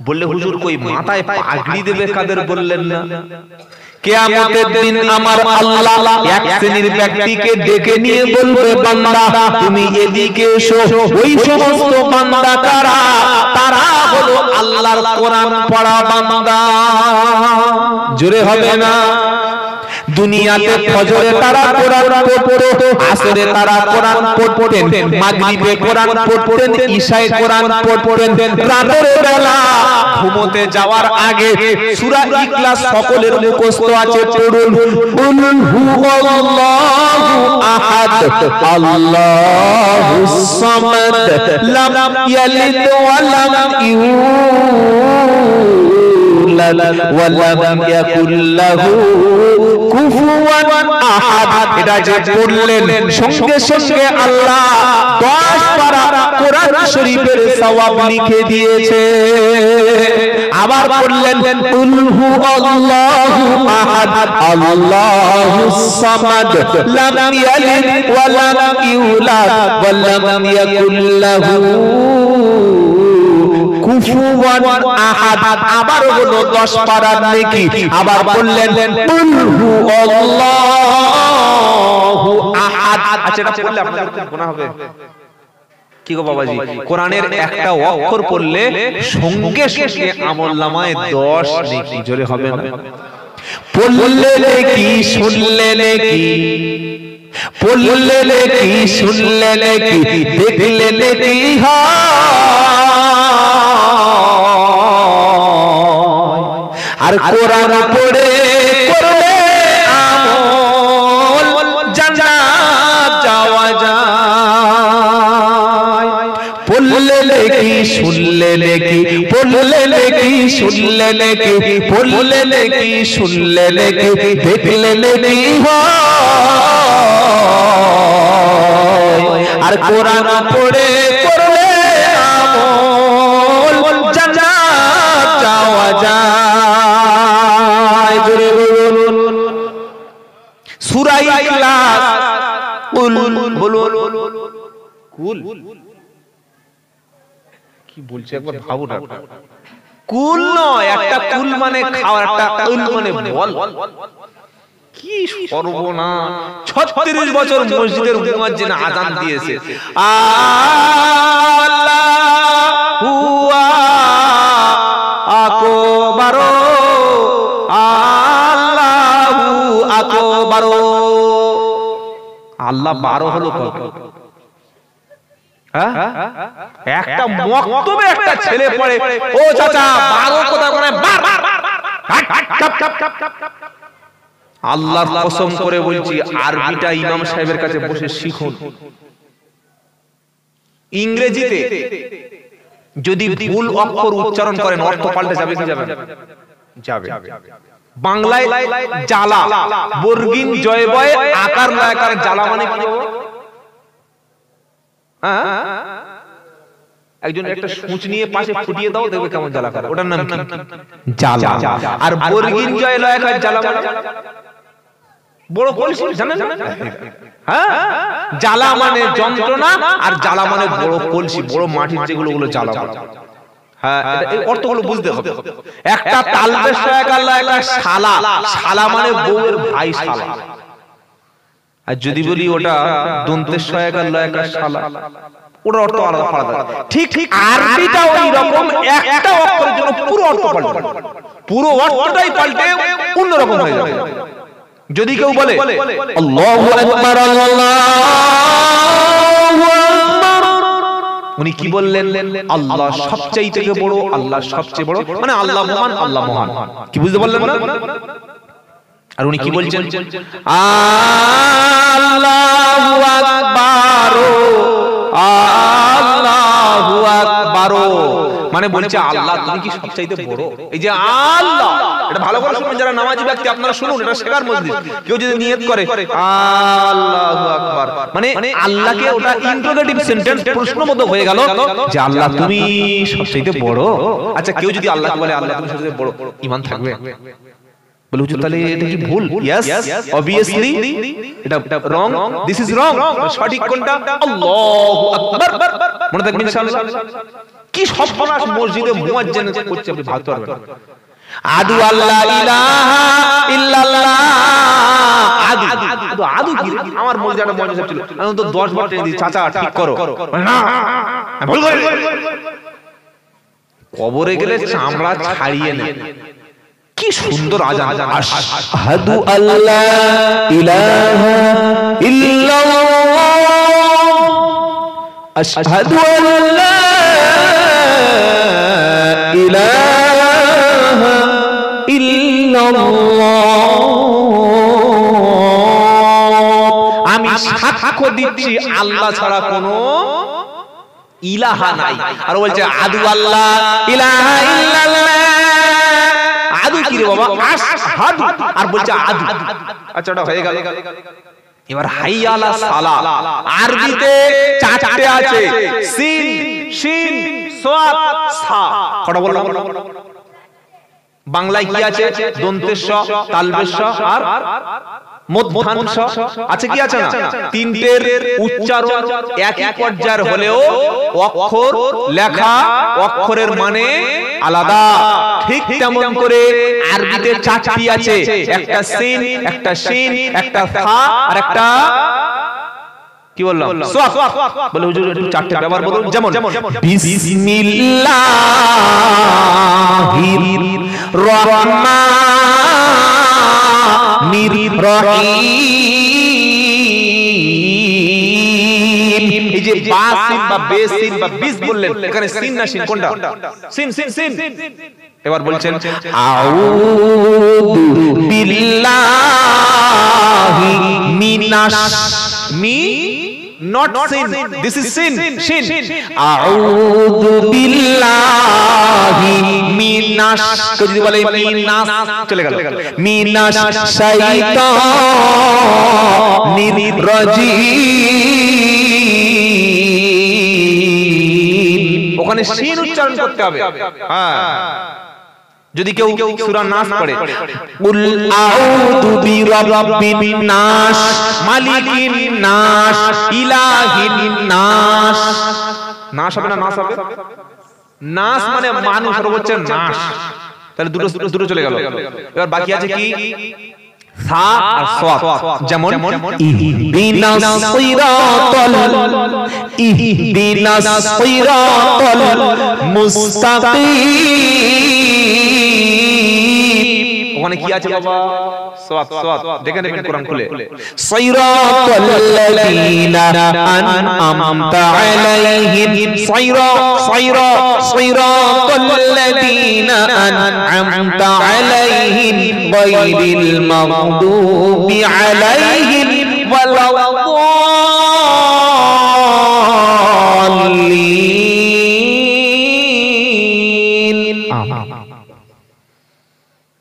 বললে হুজুর কই মাথায় পাগড়ি দেবে কাদের বললেন না? কিয়ামতের দিন আমার আল্লাহ এক শ্রেণীর ব্যক্তিকে ডেকে নিয়ে বলবে, বান্দা তুমি এদিকে এসো। ওই সমস্ত বান্দা কারা? তারা হলো আল্লাহর কোরআন পড়া বান্দা। জোরে হবে না? দুনিয়াতে ফজরে তারা কোরআন পড়তো, আসরে তারা কোরআন পড়তেন, মাগরিবে কোরআন পড়তেন, ইশায়ে কোরআন পড়তেন। রাতের বেলা ঘুমোতে যাওয়ার আগে সূরা ইখলাস সকলের মুখস্থ আছে, পড়ুন। কুল হুয়াল্লাহু আহাদ আল্লাহুস সামাদ লাম ইয়ালিদ ওয়া লাম ইউলাদ ওয়া লাম ইয়াকুল লাহু কুফুয়ান আহাদ। এটা যে পড়লেন সঙ্গে সঙ্গে আল্লাহ 10 পারা কোরআন শরীফের সওয়াব লিখে দিয়েছে। আবার পড়লেন কুল হুয়াল্লাহু আহাদ আল্লাহুস সামাদ লাম ইয়ালিদ ওয়া লাম ইউলাদ ওয়া লাম ইয়াকুল লাহু কুফুয়ান আহাদ। আবার হলো 10 পারার নেকি। আবার বললেন কুল হুয়াল্লাহু আহাদ। আচ্ছা এটা পড়লে আপনাদের খুব গুনাহ হবে কি গো বাবাজি? কোরআনের একটা অক্ষর পড়লে সঙ্গে সঙ্গে আমলনামায় 10 নেকি। জোরে হবে না? পড়লে নেকি, শুনলে নেকি, পড়লে নেকি, শুনলে নেকি, দেখলে নেকি আর কোরআন পড়ে করলে আমল জান্নাত যাওয়া যায়। পড়লে নেকি, শুনলে নেকি, পড়লে নেকি, শুনলে নেকি, পড়লে নেকি, শুনলে নেকি, দেখলে নেকি আর কোরআন পড়ে করলে আমল জান্নাত যাওয়া যায়। জোরে বলুন সূরা ইখলাস। কুল বলুন, কুল কি বলছে একবার ভাবুন। কুল নয়, একটা কুল মানে খাওয়ার, একটা কুল মানে বল। কি সর্বনাশ! 36 বছর মসজিদের মুয়াজ্জিন আযান দিয়েছে আল্লাহু আকবার, আল্লাহু আকবার। আল্লাহ 12 হলো কবে? হ্যাঁ, একটা মক্তবে একটা ছেলে পড়ে, ও চাচা 12 কথা বলে আল্লাহর কসম করে বলছি আরবিটা ইমাম সাহেবের কাছে বসে শিখুন। ইংরেজিতে যদি ভুল অক্ষর উচ্চারণ করেন অর্থ পাল্টে যাবে কি যাবে? যাবে। বাংলায় জ্বালা, বর্গিন জয়বয় আকার লয়াকার জ্বালা মানে কি? হ্যাঁ, একজন একটা সূচ নিয়ে পাশে ফুটিয়ে দাও, দেখবে কেমন জ্বালা করে। ওটার নাম কি? জ্বালা। আর বর্গিন জয় লয়াকার জ্বালা মানে বড় কলসি, জানেন না? হ্যাঁ, জ্বালা মানে যন্ত্রণা, আর জ্বালা মানে বড় কলসি, বড় মাটির যেগুলো ওগুলো জ্বালা। হ্যাঁ, এই অর্থগুলো বুঝতে হবে। একটা তালবেশ লয়াকার লয়াকার শালা, শালা মানে বউয়ের ভাই শালা। আর যদি বলি ওটা দন্তেশ লয়াকার লয়াকার শালা, ওটার অর্থ আলাদা আলাদা। ঠিক ঠিক আরবিটাও এইরকম, একটা অক্ষরের জন্য পুরো অর্থ পাল্টে, পুরো অর্থটাই পাল্টে অন্যরকম হয়ে যাবে। যদি কেউ বলে আল্লাহু আকবার, আল্লাহু আকবার, উনি কি বললেন? আল্লাহ সবচেয়ে থেকে বড়, আল্লাহ সবচেয়ে বড়, মানে আল্লাহ মহান, আল্লাহ মহান। কি বুঝতে পারলেন না? আর উনি কি বলছেন? আল্লাহু আকবার, আল্লাহু আকবার, মানে বলছে আল্লাহ তুমি কি সবচাইতে বড়। এই যে আল্লাহ, এটা ভালো করে শুনুন যারা নামাজি ব্যক্তি, আপনারা শুনুন, এটা শেখার মজলিস। কেউ যদি নিয়ত করে আল্লাহু আকবার, মানে আল্লাহকে ওটা ইন্টারোগেটিভ সেন্টেন্স, প্রশ্নবোধক হয়ে গেল যে আল্লাহ তুমি সবচাইতে বড়। আচ্ছা কেউ যদি আল্লাহকে বলে আল্লাহ তুমি সবচাইতে বড়, ঈমান থাকবে? বলে হুজুর তাহলে এটা কি ভুল? ইয়েস, অবভিয়াসলি এটা রং, দিস ইজ রং। সঠিক কোনটা? আল্লাহু আকবার। মনে থাকবে ইনশাআল্লাহ। কি সর্বনাশ মসজিদে মুয়াজ্জিন করছে আপনি ভাবতে পারবেন না। আদু আল্লাহ ইলাহা ইল্লাল্লাহ। আদু কি? আমার মসজিদে মসজিদ ছিল, আমি তো 10 বার টেনে দিই, চাচা ঠিক করো না, ভুল করে। কবরে গেলে চামড়া ছাড়িয়ে নেয়। কি সুন্দর আজান, আশহাদু আল্লা ইলাহা ইল্লাল্লাহ, আশহাদু আল্লা ইলাহা ইল্লাল্লাহ। আমি সাক্ষ্য দিচ্ছি আল্লাহ ছাড়া কোনো ইলাহা নাই। আর বলছে আদু আল্লাহ ইলাহা ইল্লাল্লাহ। আদু কি রে বাবা? আশহাদু, আর বলছে আদু। আচ্ছা ওটা হয়ে গেল। এবার হাইয়া আলা সালাহ। আরবিতে চারটে আছে, সিন, শিন, সাদ, সা। কটা বললাম? বাংলায় কি আছে? দন্তেশ, তালবেশ আর মধ্যাহ্ন আছে, কি আছে না? তিনটের উচ্চারণ একই পর্যায়ের হলেও অক্ষর লেখা, অক্ষরের মানে আলাদা। ঠিক তেমন করে আরবিতে চারটি আছে, একটা সিন, একটা শিন, একটা সা আর একটা কি বললাম? সাদ। বলে হুজুর একটু চারটি ব্যবহার বলুন। যেমন বিসমিল্লাহির রহমানির রহিম। এই যে বা সিন বা বে সিন বা বিস বললেন, এখানে সিন না শিন কোনটা? সিন, সিন, সিন। এবার বলছেন আউযু বিল্লাহি মিনাশ, মি not sin, this is sin, shin। আউযু বিল্লাহি মিনাশ, যদি বলে মিনাশ চলে গেল, মিনাশ শাইতানির রাজিম। ওখানে শিন উচ্চারণ করতে হবে। হ্যাঁ, যদি কেউ সূরা নাস পড়ে, কুল আউযু বিরাব্বিন নাস, মালিকিন নাস, ইলাহিন নাস। নাস হবে না? নাস হবে। নাস মানে মানুষ, আর বলছে নাস, তাহলে দুটো চলে গেল। এবার বাকি আছে কি? সা আর সাদ। যেমন ইহদিনাস সিরাতাল মুস্তাকিম। ওখানে কি আছে বাবা? সাদ, সাদ। দেখেন দেখেন কোরআন খুলে, সিরাতাল্লাযীনা আন'আমতা আলাইহিম, সিরাতাল্লাযীনা আন'আমতা আলাইহিম গায়রিল মাগদুবি আলাইহিম ওয়ালাদ-দাল্লিন।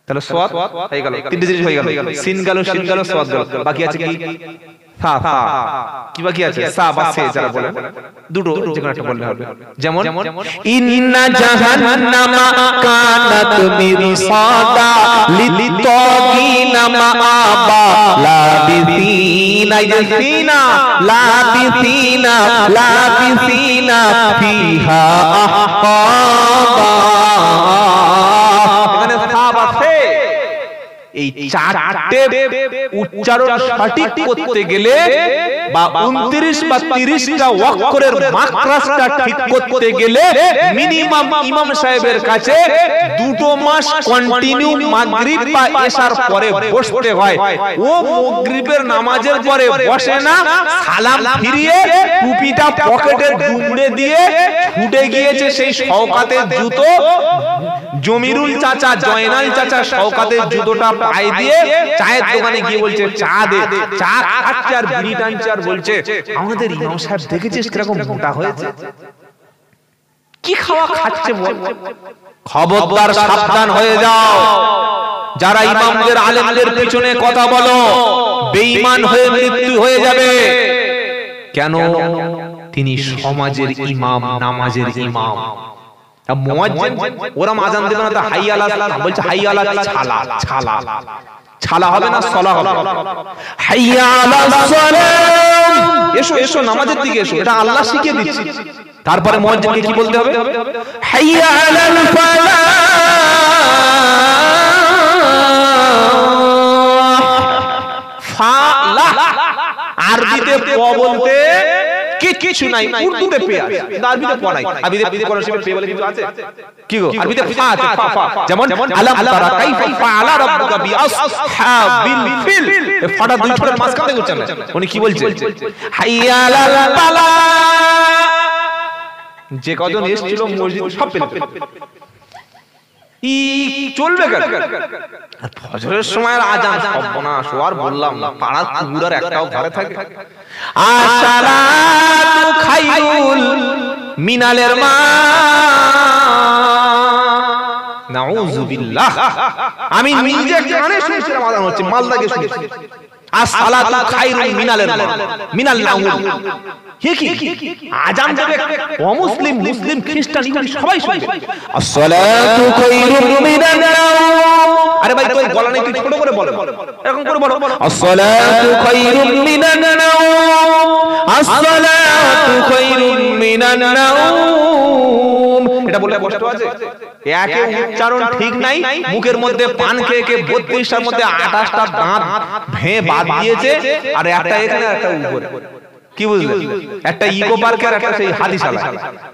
তাহলে সাদ হয়ে গেল, তিনটে জিনিস হয়ে গেল। সিন গেল, শিন গেল, সাদ গেল। বাকি আছে কি? সা। কি বাকি আছে? সা বা সে যারা বলে, দুটো যে কোনো একটা বললে হবে। যেমন ইন্না জাহান্নামা কানাত মিরসাদা লিত্তাগিনা মাআবা লাবিসিনা ফিহা আহকাবা। এখানে সা বা সে, এই চারটে উচ্চারণ সঠিক করতে গেলে বা 29 বা 30টা অক্ষরের মাত্রাটা ঠিক করতে গেলে মিনিমাম ইমাম সাহেবের কাছে 2 মাস কন্টিনিউ মাগরিব বা এশার পরে বসতে হয়। ও মাগরিবের নামাজের পরে বসে না, সালাম ফিরিয়ে টুপিটা পকেটে দুমড়ে দিয়ে ছুটে গিয়েছে সেই শওকাতের জুতো, জমিরুল চাচা, জয়নাল চাচা শওকাতের জুতোটা পায়ে দিয়ে চায়ের দোকানে গিয়ে বলছে চা দে। চা খাচ্ছে আর বিড়ি টানছে আর বলছে আমাদের ইমাম সাহেব দেখেছিস কিরকম মোটা হয়েছে। কি খাওয়া খাচ্ছে বল? খবরদার, সাবধান হয়ে যাও। যারা ইমামদের, আলেমদের পিছনে কথা বলো, বেঈমান হয়ে মৃত্যু হয়ে যাবে। কেন? তিনি সমাজের ইমাম, নামাজের ইমাম। মুয়াজ্জিন ওরা আযান দেবে না, তো হাইয়া আলা সালাত বলছে, হাইয়া আলা ছালা ছালা ছালা হবে না, সলা হবে। হাইয়া আলা সালাত, এসো এসো নামাজের দিকে এসো, এটা আল্লাহ শিখিয়ে দিচ্ছে। তারপরে মুয়াজ্জিনকে কি বলতে হবে? হাইয়া আলাল ফালাহ, ফালাহ আরবিতে প বলতে কিছু নাই, উর্দুতে পে আছে, আরবিতে প নাই। আরবিতে কোন শিবে পে বলে কিছু আছে কি গো? আরবিতে ফা আছে, ফা। যেমন আলাম তারা কাইফা ফাআলা রাব্বুকা বিআসহাবিল ফিল, এই ফাটা দুই ঠোঁটের মাঝখানে উচ্চারণ। উনি কি বলছে? হাইয়া আলাল ফালাহ। যে কজন এসেছিল মসজিদ সব পেল চলবে কেন? আর ফজরের সময় আজান সর্বনাশ, আর বললাম না, পাড়ার কুকুরের একটাও ঘরে থাকে। আসসালাতু খায়রুল মিনালের মা, নাউযুবিল্লাহ। আমি নিজে কানে শুনেছিলাম আজান হচ্ছে, মালদাকে শুনেছি। আসসালাতু খায়রুল মিনালের মা, মিনাল নাউম। হে কি আজান দেবে অমুসলিম, মুসলিম, খ্রিস্টান, ইহুদি সবাই শুনবে আসসালাতু খায়রুল মিনান নাউম। আরে ভাই তুই গলা নেই, তুই ছোট করে বল, এরকম করে বল, আসসালাতু খায়রুল মিনান নাউম, আসসালাতু খায়রুল মিনান নাউম। এটা বলে কষ্ট আছে? একে উচ্চারণ ঠিক নাই, মুখের মধ্যে পান খেয়ে 32টার মধ্যে 28টা দাঁত ভেঙে বাদ দিয়েছে, আর একটা এখানে একটা উপরে। কি বুঝলে? একটা ইকো পার্কে আর একটা সেই হাতিশালা,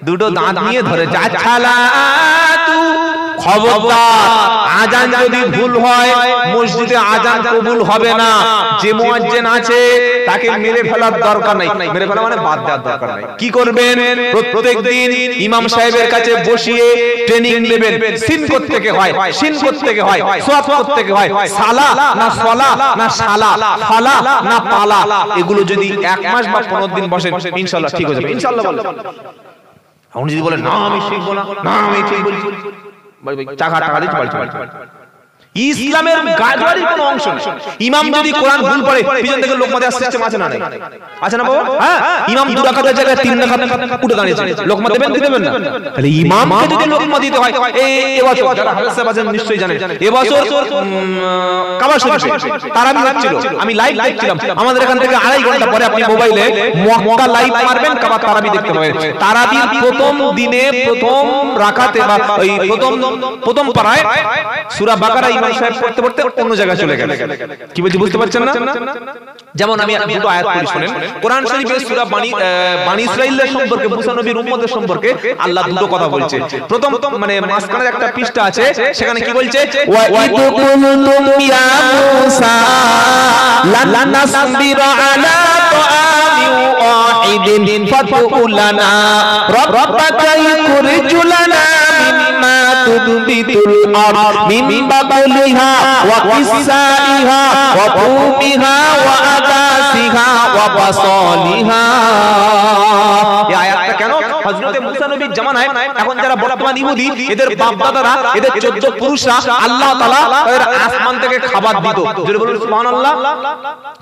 দুটো দাঁত নিয়ে ধরে যাচ্ছালাতু। খবরদার, আজান যদি ভুল হয় মসজিদে আজান কবুল হবে না। যে মুয়াজ্জিন আছে তাকে মেরে ফেলার দরকার নাই, মেরে ফেলা মানে বাদ দেওয়ার দরকার নাই। কি করবেন? প্রত্যেকদিন ইমাম সাহেবের কাছে বসিয়ে ট্রেনিং দেবেন। সিন করতে থেকে হয়, সিন করতে থেকে হয়, সোয়াব করতে থেকে হয়, সালা না সলা না শালা, ফালা না পালা। এগুলো যদি 1 মাস বা 15 দিন বসেন ইনশাআল্লাহ ঠিক হয়ে যাবে। ইনশাআল্লাহ বলেন। আপনি যদি বলেন না আমি শিখবো না, না আমি ঠিক বলছি, টাকা দিতে পারছি। ইসলামের গাজওয়ারির কোনো অংশ নেই। ইমাম যদি কোরআন ভুল পড়ে, পিছন থেকে লোক মাথায় সিস্টেম আছে না? আছে না বাবা? হ্যাঁ, ইমাম 2 রাকাতের জায়গায় 3 রাকাত উঠে দাঁড়িয়েছে, লোক মাথায় দেবেন দিবেন না? তাহলে ইমামকে যদি লোক মাথায় দিতে হয়, এই বছর যারা হাফেজ সাহেব আছেন নিশ্চয়ই জানেন, এবছর কাবা শরীফে তারাবি হচ্ছিল, আমি লাইভ দেখছিলাম। আমাদের এখান থেকে 2.5 ঘন্টা পরে আপনি মোবাইলে মক্কা লাইভ মারবেন, কাবা তারাবি দেখতে পাবেন। তারাবির প্রথম দিনে প্রথম রাকাতে বা ওই প্রথম পারায় সূরা বাকারা সাহেব পড়তে পড়তে অন্য জায়গায় চলে গেল। কি বলছি বুঝতে পারছেন না? যেমন আমি দুটো আয়াত পড়ি শুনেন। কোরআন শরীফে সূরা বনী ইসরাঈলের সম্পর্কে, মুসা নবীর উম্মতের সম্পর্কে আল্লাহ দুটো কথা বলছে। প্রথম মানে মাঝখানে একটা পৃষ্ঠা আছে, সেখানে কি বলছে? ওয়া ইদ কুনতুম ইয়া মুসা লান নাসবিরা আলা তাআমিন ওয়াহিদিন ফাদউ লানা রাব্বাকা ইখরিজ লানা মিম্মা তুনবিতুল আরদ মিন বাকলিহা ওয়া কিসাইহা ওয়া ফুমিহা ওয়া আদাসিহা ওয়া বাসালিহা। এই আয়াতটা কেন? হযরত মুসা নবীর জামানায় এখন যারা বর্তমান ইহুদি, এদের বাপ দাদারা, এদের 14 পুরুষরা আল্লাহ তাআলা এর আসমান থেকে খাবার দিত। জোরে বলুন সুবহানাল্লাহ।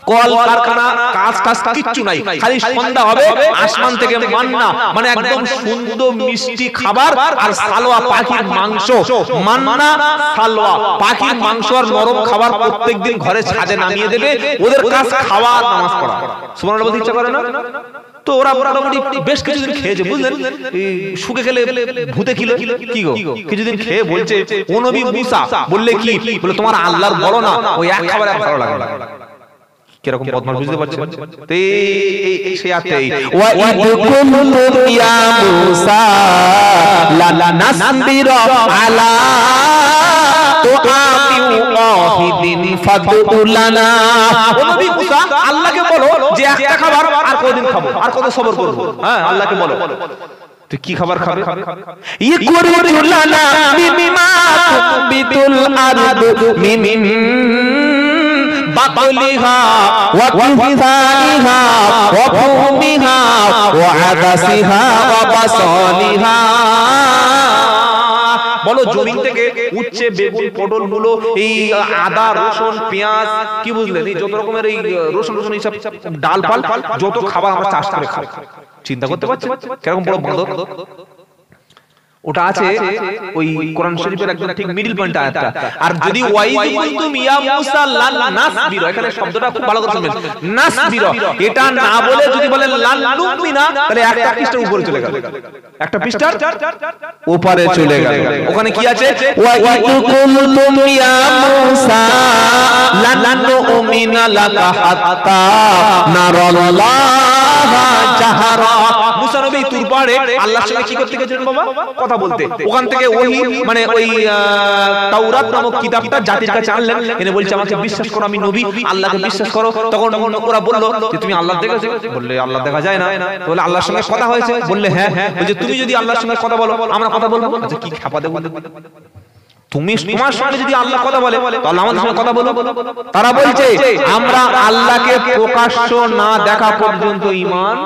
কল কারখানা কাজ কিচ্ছু নাই, খালি সন্ধ্যা হবে আসমান থেকে মান্না, মানে একদম সুন্দর মিষ্টি খাবার, আর সালোয়া পাখির মাংস। মান্না সালোয়া পাখির মাংস আর নরম খাবার প্রত্যেকদিন ঘরে ছাদে নামিয়ে দেবে। ওদের কাজ খাওয়া আর নামাজ পড়া। সুবহানাল্লাহ বলতে ইচ্ছা করে না? তো ওরা মোটামুটি বেশ কিছুদিন খেয়েছে, বুঝলেন? শুকে গেলে ভূতে কিলো কি গো, কিছুদিন খেয়ে বলছে ও নবী মুসা, বললে কি বলে তোমার আল্লাহর বলো না, ওই এক খাবার আর ভালো লাগে না। কিরকম বদমাশ বুঝতে পারছেন? তো এই সেই আয়াতেই ওয়া ইদ কুনতুম ইয়া মুসা লা নাসবিরা আলা তুআমিন ওয়াহিদিন ফাদউ লানা। ও নবী মুসা, আল্লাহকে বলো যে একটা খাবার আর কতদিন খাবো, আর কত সবর করব? হ্যাঁ, আল্লাহকে বলো। তো কি খাবার খাবে? ইখরিজ লানা মিম্মা তুনবিতুল আরদ মিন বাকলিহা ওয়া কিসাইহা ওয়া ফুমিহা ওয়া আদাসিহা ওয়া বাসালিহা। বলো জমিন থেকে উচ্ছে, বেগুন, পটল, মূলো, এই আদা, রসুন, পেঁয়াজ, কি বুঝলেন? এই যত রকমের এই রসুন এইসব ডাল পাল, যত খাবার আমরা চাষ করে খাই। চিন্তা করতে পারছেন কিরকম বড় বাঁদর? ওটা আছে ওই কোরআন শরীফের একদম ঠিক মিডল পয়েন্ট আয়াতটা। আর যদি ওয়াইদ কুনতুম ইয়া মুসা লান নাসবির, এখানে শব্দটা খুব ভালো করে শুনবেন, নাসবির, এটা না বলে যদি বলেন লান নুমিনা, তাহলে একটা পৃষ্ঠার উপরে চলে গেল, একটা পৃষ্ঠার উপরে চলে গেল। ওখানে কি আছে? ওয়াইদ কুনতুম ইয়া মুসা লান নুমিনা লাকা হাত্তা নারাল্লাহা জাহারা। মুসা নবী তুর পাহাড়ে আল্লাহর সঙ্গে কি করতে গেছিলেন বাবা? কথা বলতে। ওখান থেকে ওই মানে ওই তাওরাত নামক কিতাবটা জাতির কাছে আনলেন, এনে বলছে আমাকে বিশ্বাস করো, আমি নবী, আল্লাহকে বিশ্বাস করো। তখন ওরা বলল যে তুমি আল্লাহ দেখেছো? বললে আল্লাহ দেখা যায় না। বলে আল্লাহর সঙ্গে কথা হয়েছে? বললে হ্যাঁ। বলছে তুমি যদি আল্লাহর সঙ্গে কথা বলো আমরা কথা বলবো। আচ্ছা কি খাপা দেবো? তুমি তোমার সঙ্গে যদি আল্লাহ কথা বলে তাহলে আমাদের সঙ্গে কথা বলো। তারা বলছে আমরা আল্লাহকে প্রকাশ্য না দেখা পর্যন্ত ঈমান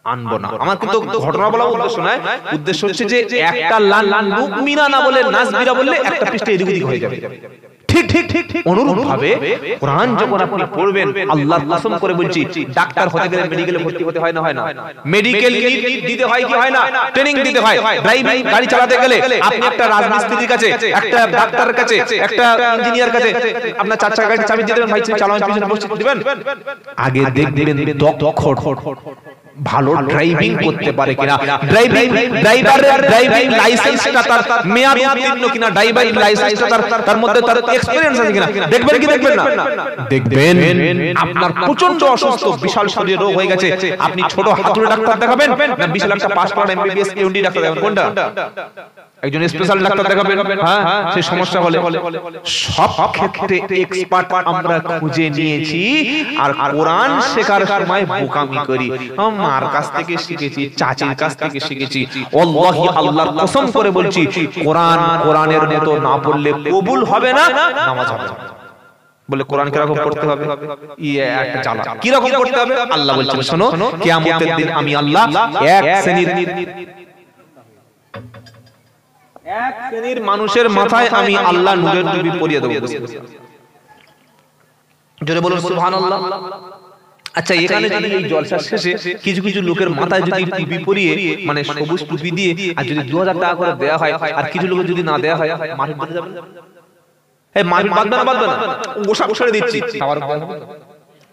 আনবো না। আমার কিন্তু ঘটনা বলা উদ্দেশ্য নয়, উদ্দেশ্য হচ্ছে যে একটা লান নুমিনা না বলে নাসবিরা বললে একটা পৃষ্ঠা এদিক ওদিক হয়ে যাবে। ঠিক ঠিক ঠিক অনুরূপ ভাবে কোরআন যখন আপনি পড়বেন, আল্লাহর কসম করে বলছি, ডাক্তার হতে গেলে মেডিকেলে ভর্তি হতে হয় না? হয় না? মেডিকেল দিতে হয় কি হয় না? ট্রেনিং দিতে হয়। ড্রাইভিং গাড়ি চালাতে গেলে আপনি একটা রাজমিস্ত্রির কাছে, একটা ডাক্তারের কাছে, একটা ইঞ্জিনিয়ার কাছে আপনার চার চাকা গাড়ি চাবি দিয়ে দেবেন, ভাই চালান, পিছনে বসে দিবেন। আগে দেখবেন দক্ষ ভালো ড্রাইভিং করতে পারে কিনা, ড্রাইভারের ড্রাইভিং লাইসেন্সটা তার মেয়াদ উত্তীর্ণ কিনা, ড্রাইভিং লাইসেন্সটা তার মধ্যে তার এক্সপেরিয়েন্স আছে কিনা দেখবেন কি দেখবেন না? দেখবেন। আপনার প্রচন্ড অসুস্থ, বিশাল শরীরে রোগ হয়ে গেছে, আপনি ছোট হাতুড়ে ডাক্তার দেখাবেন না বিশাল একটা পাস করা এমবিবিএস এমডি ডাক্তার দেখাবেন? কোনটা? একজন স্পেশাল ডাক্তার দেখাবেন। হ্যাঁ, সেই সমস্যা হলে সব ক্ষেত্রে এক্সপার্ট আমরা খুঁজে নিয়েছি। আর কোরআন শেখার সময় বোকামি করি, মার কাছ থেকে শিখেছি, চাচির কাছ থেকে শিখেছি। আল্লাহি আল্লাহর কসম করে বলছি, কোরআনের মতো না পড়লে কবুল হবে না, নামাজ হবে না। বলে কোরআন কিরকম পড়তে হবে? একটা জ্বালা। কিরকম পড়তে হবে? আল্লাহ বলছেন শোনো, কিয়ামতের দিন আমি আল্লাহ এক শ্রেণীর মানুষের মাথায় আমি আল্লাহ নূরের টুপি পরিয়ে দেব। জোরে বলুন সুবহানাল্লাহ। আচ্ছা, এখানে যদি এই জলসার শেষে কিছু কিছু লোকের মাথায় যদি টুপি পরিয়ে, মানে সবুজ টুপি দিয়ে, আর যদি 2000 টাকা করে দেয়া হয়, আর কিছু লোকের যদি না দেয়া হয়, মারপিট করতে যাবে না? এই মারপিট বাঁধবে না, গোসা গোসা দিচ্ছি।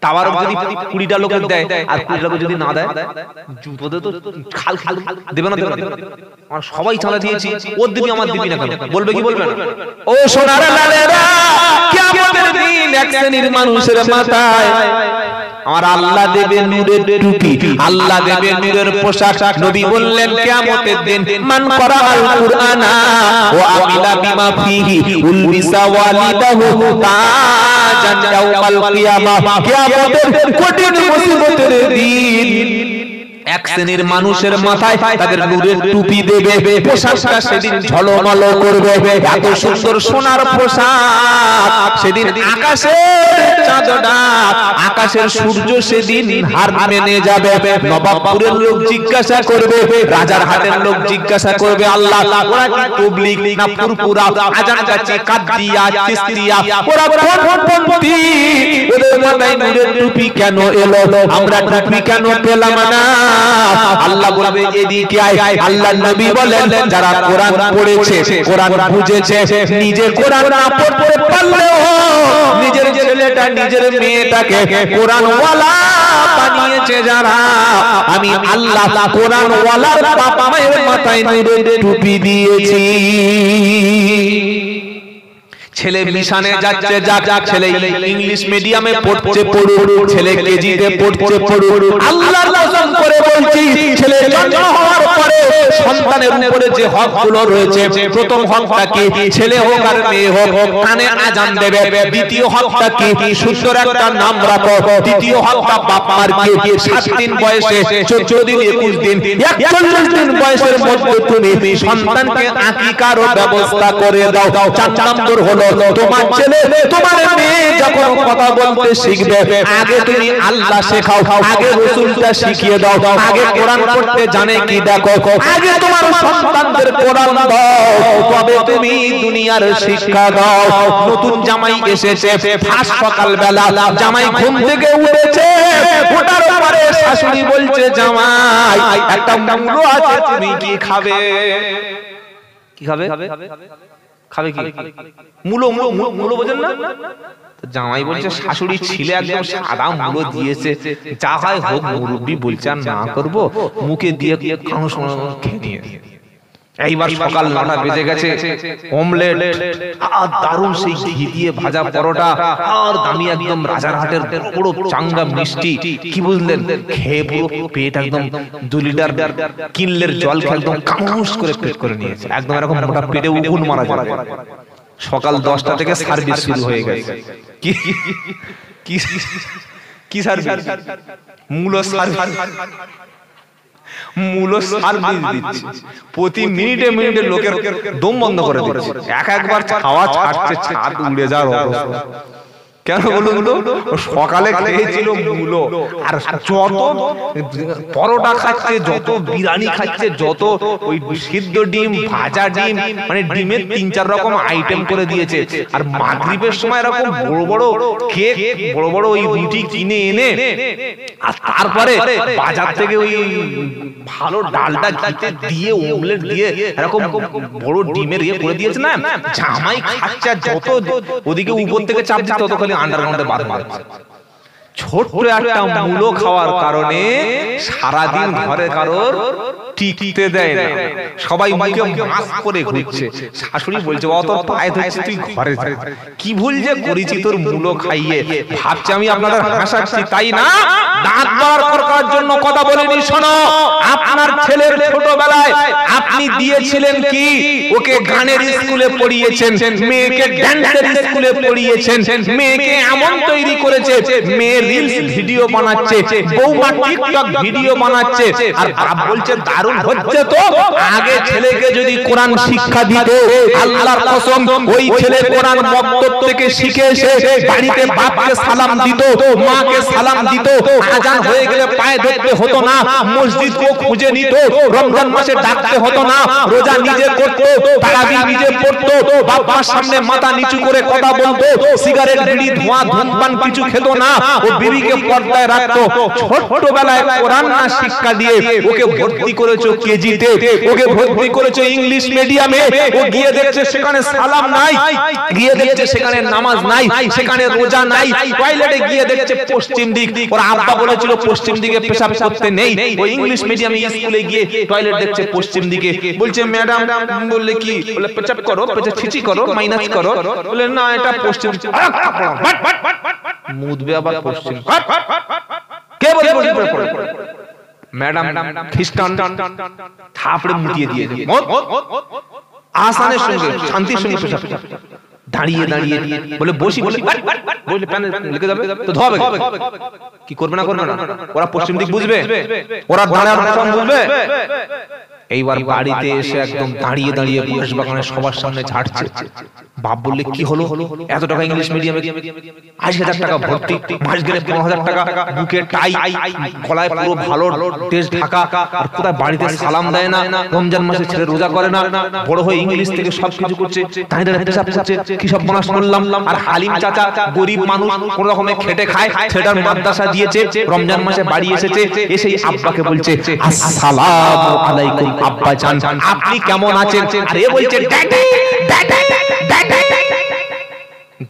তাওয়ার যদি 20টা লোকের দেয় আর 20 লোক যদি না দেয়, জুতোতে তো খাল খাল দেবে না? আমরা সবাই চালা দিয়েছি, ওর দিবি আমার দিবি না কেন? বলবে কি বলবে না? ও সোনার লালেরা, কিয়ামতের দিন এক শ্রেণীর মানুষের মাথায় আমার আল্লাহ দেবে নূরের টুপি, আল্লাহ দেবে নূরের পোশাক। নবী বললেন কিয়ামতের দিন মান করাআল কুরআনা ওয়া আমিলা বিমা ফিহি উলবিসা ওয়ালিদাহু তাজান ইয়াউমাল কিয়ামাহ। কিয়ামতের কঠিন মুসিবতের দিন এক শ্রেণীর মানুষের মাথায় তাদের নূরের টুপি দেবে, পোশাকটা সেদিন ঝলমল করবে, এত সুন্দর সোনার পোশাক। সেদিন আকাশের চাঁদটা, আকাশের সূর্য সেদিন হার মেনে যাবে। নবাবপুরের লোক জিজ্ঞাসা করবে, রাজার হাটের লোক জিজ্ঞাসা করবে, আল্লাহ ওরা কি তাবলীগ না ফুরফুরা, আজান গাছি, কাদিয়া, চিশতিয়া, ওরা কোনপন্থী? ওদের মাথায় নূরের টুপি কেন এলো? আমরা টুপি কেন পেলাম না? আল্লাহ বলবে এদিকে আয়। আল্লাহর নবী বলেন যারা কোরআন পড়েছে, কোরআন বুঝেছে, নিজে কোরআন না পড়তে পারলেও নিজের ছেলেটা, নিজের মেয়েটাকে কোরআন ওয়ালা বানিয়েছে যারা, আমি আল্লাহ কোরআন ওয়ালার বাবা মায়ের মাথায় নূরের টুপি দিয়েছি। ছেলে মিশনে যাচ্ছে, যাক, ছেলে ইংলিশ মিডিয়ামে পড়ছে, পড়ুক, ছেলে কেজিতে পড়ছে, পড়ুক। আল্লাহর কসম করে বলছি, ছেলে জন্ম হওয়ার পরে সন্তানের উপরে যে হকগুলো রয়েছে, প্রথম হকটা কি? ছেলে হোক আর মেয়ে হোক, কানে আজান দেবে। দ্বিতীয় হকটা কি? সুন্দর একটা নাম রাখো। তৃতীয় হকটা বাপ মার কি? 7 দিন বয়সে, 14 দিন, 21 দিন, 41 দিন বয়সের মধ্যে তুমি সন্তানকে আকিকার ব্যবস্থা করে দাও। 4 নম্বর হলো তোমার ছেলে তোমার মেয়ে যখন কথা বলতে শিখবে আগে তুমি আল্লাহ শেখাও, আগে রাসূলটা শিখিয়ে দাও, আগে কোরআন পড়তে জানে কি দেখো, আগে তোমার সন্তানদের কোরআন দাও, তবে তুমি দুনিয়ার শিক্ষা দাও। নতুন জামাই এসেছে, ফাঁস সকাল বেলা জামাই ঘুম থেকে উঠেছে, ওটার পরে শাশুড়ি বলছে জামাই একটা মূলো আছে তুমি কি খাবে? কি খাবে? খাবে কি? মূলো মূলো মূলো বোঝেন না? জামাই বলছে শাশুড়ি ছিলে একদম সাদা মূলো দিয়েছে, যা হয় হোক, মুরব্বি বলছে আর না করবো, মুখে দিয়ে কানো সময় খেয়ে নিয়ে। এইবার সকাল 9টা বেজে গেছে, অমলেট আর দারুণ সেই ঘি দিয়ে ভাজা পরোটা আর দামি একদম রাজারহাটের বড় চাঙ্গা মিষ্টি, কি বুঝলেন, খেয়ে পুরো পেট একদম 2 লিটার কিনলের জল খেয়ে একদম কামুস করে পেট করে নিয়েছে, একদম এরকম মোটা পেটে উকুন মারা যাবে। সকাল 10টা থেকে সার্ভিস শুরু হয়ে গেছে। কি কি কি সার্ভিস? মূল সার্ভিস, মূল সার্ভিস দিচ্ছে। প্রতি মিনিটে মিনিটে লোকের দম বন্ধ করে দিচ্ছে, একবার খাওয়া ছাড়ছে, ছাদ উড়ে যাওয়ার অবস্থা। কেন বলুন তো? সকালে খেয়েছিল মূলো, আর যত পরোটা খাচ্ছে, যত বিরিয়ানি খাচ্ছে, যত ওই সিদ্ধ ডিম, ভাজা ডিম, মানে ডিমের 3-4 রকম আইটেম করে দিয়েছে। আর মাগরিবের সময় এরকম বড় বড় কেক, বড় বড় ওই রুটি কিনে এনে, আর তারপরে বাজার থেকে ওই ভালো ডালটা ঘিতে দিয়ে অমলেট দিয়ে এরকম বড় ডিমের ইয়ে করে দিয়েছে না, জামাই খাচ্ছে, আর যত ওদিকে উপর থেকে চাপ দিচ্ছে তত খালি আন্ডারগ্রাউন্ডে বাদ মারছে। ছোট্ট একটা মূলো খাওয়ার কারণে সারাদিন ঘরে কারোর টিকতে দেয় না, সবাই মুখে মাস্ক পরে ঘুরছে। শাশুড়ি বলছে অত পায়ে ধরছে, তুই ঘরে যা, কি ভুল যে করেছি তোর মূলো খাইয়ে। ভাবছি আমি আপনাদের হাসাচ্ছি, তাই না? দাঁত বার করার জন্য কথা বলিনি। শোনো, আপনার ছেলের ছোটবেলায় আপনি দিয়েছিলেন কি? ওকে গানের স্কুলে পড়িয়েছেন, মেয়েকে ড্যান্সের স্কুলে পড়িয়েছেন, মেয়েকে এমন তৈরি করেছে, মেয়ে রিলস ভিডিও বানাচ্ছে, বৌমা টিকটক ভিডিও বানাচ্ছে, আর বাপ বলছে দারুণ হচ্ছে তো। আগে ছেলেকে যদি কোরআন শিক্ষা দিত, আল্লাহর কসম ওই ছেলে কোরআন মক্তব থেকে শিখে এসে বাড়িতে বাপকে সালাম দিত, মাকে সালাম দিত, আজান হয়ে গেলে পায়ে ধরতে হতো না, মসজিদকে খুঁজে নিত, রমজান মাসে ডাকতে হতো না, রোজা নিজে করতো, তারাবি নিজে পড়তো, বাবার সামনে মাথা নিচু করে কথা বলতো, সিগারেট বিড়ি ধোঁয়া ধূমপান কিছু খেত না, ও বিবিকে পর্দায় রাখতো। ছোটবেলায় কোরআন না শিক্ষা দিয়ে ওকে ভর্তি করেছো কেজিতে, ওকে ভর্তি করেছো ইংলিশ মিডিয়ামে, ও গিয়ে দেখছে সেখানে সালাম নাই, গিয়ে দেখছে সেখানে নামাজ নাই, সেখানে রোজা নাই, টয়লেটে গিয়ে দেখছে পশ্চিম দিক। ওর আব্বা বলেছিল পশ্চিম দিকে পেশাব করতে নেই, ও ইংলিশ মিডিয়ামে স্কুলে গিয়ে টয়লেট দেখছে পশ্চিম দিকে। বলছে ম্যাডাম, বললে কি? বলে পেশাব করো, পেশাব ছিচি করো, মাইনাস করো। বলে না, এটা পশ্চিম। মুদবে আবার পশ্চিম। কে বলে ম্যাডাম খ্রিস্টান? থাপড়ে মুটিয়ে দিয়ে আসানের সঙ্গে শান্তির সঙ্গে পেশাব। দাঁড়িয়ে দাঁড়িয়ে বলে বসি বসি, বসলে প্যানে লেগে যাবে তো ধোবে, কি করবে না করবে না? ওরা পশ্চিম দিক বুঝবে, ওরা দাঁড়ার ভাষা বুঝবে। এইবার বাড়িতে এসে একদম দাঁড়িয়ে দাঁড়িয়ে বয়স বাগানে সবার সামনে ঝাড়ছে। বাপ বললে কি হলো? এত টাকা ইংলিশ মিডিয়ামে, 80,000 টাকা ভর্তি, মাস গেলে 15,000 টাকা, বুকে টাই, গলায় পুরো ভালো ড্রেস ঢাকা, আর কোথায় বাড়িতে সালাম দেয় না, রমজান মাসে ছেলে রোজা করে না, বড় হয়ে ইংলিশ থেকে সবকিছু করছে, দাঁড়িয়ে দাঁড়িয়ে পেশাব করছে, কি সব বনাস করলাম। আর হালিম চাচা গরিব মানুষ, কোন রকমে খেটে খায়, ছেলেটার মাদ্রাসা দিয়েছে, রমজান মাসে বাড়ি এসেছে, এসেই আব্বাকে বলছে আসসালামু আলাইকুম আব্বা জান, আপনি কেমন আছেন? আর এ বলছে ড্যাডি ড্যাডি ড্যাডি।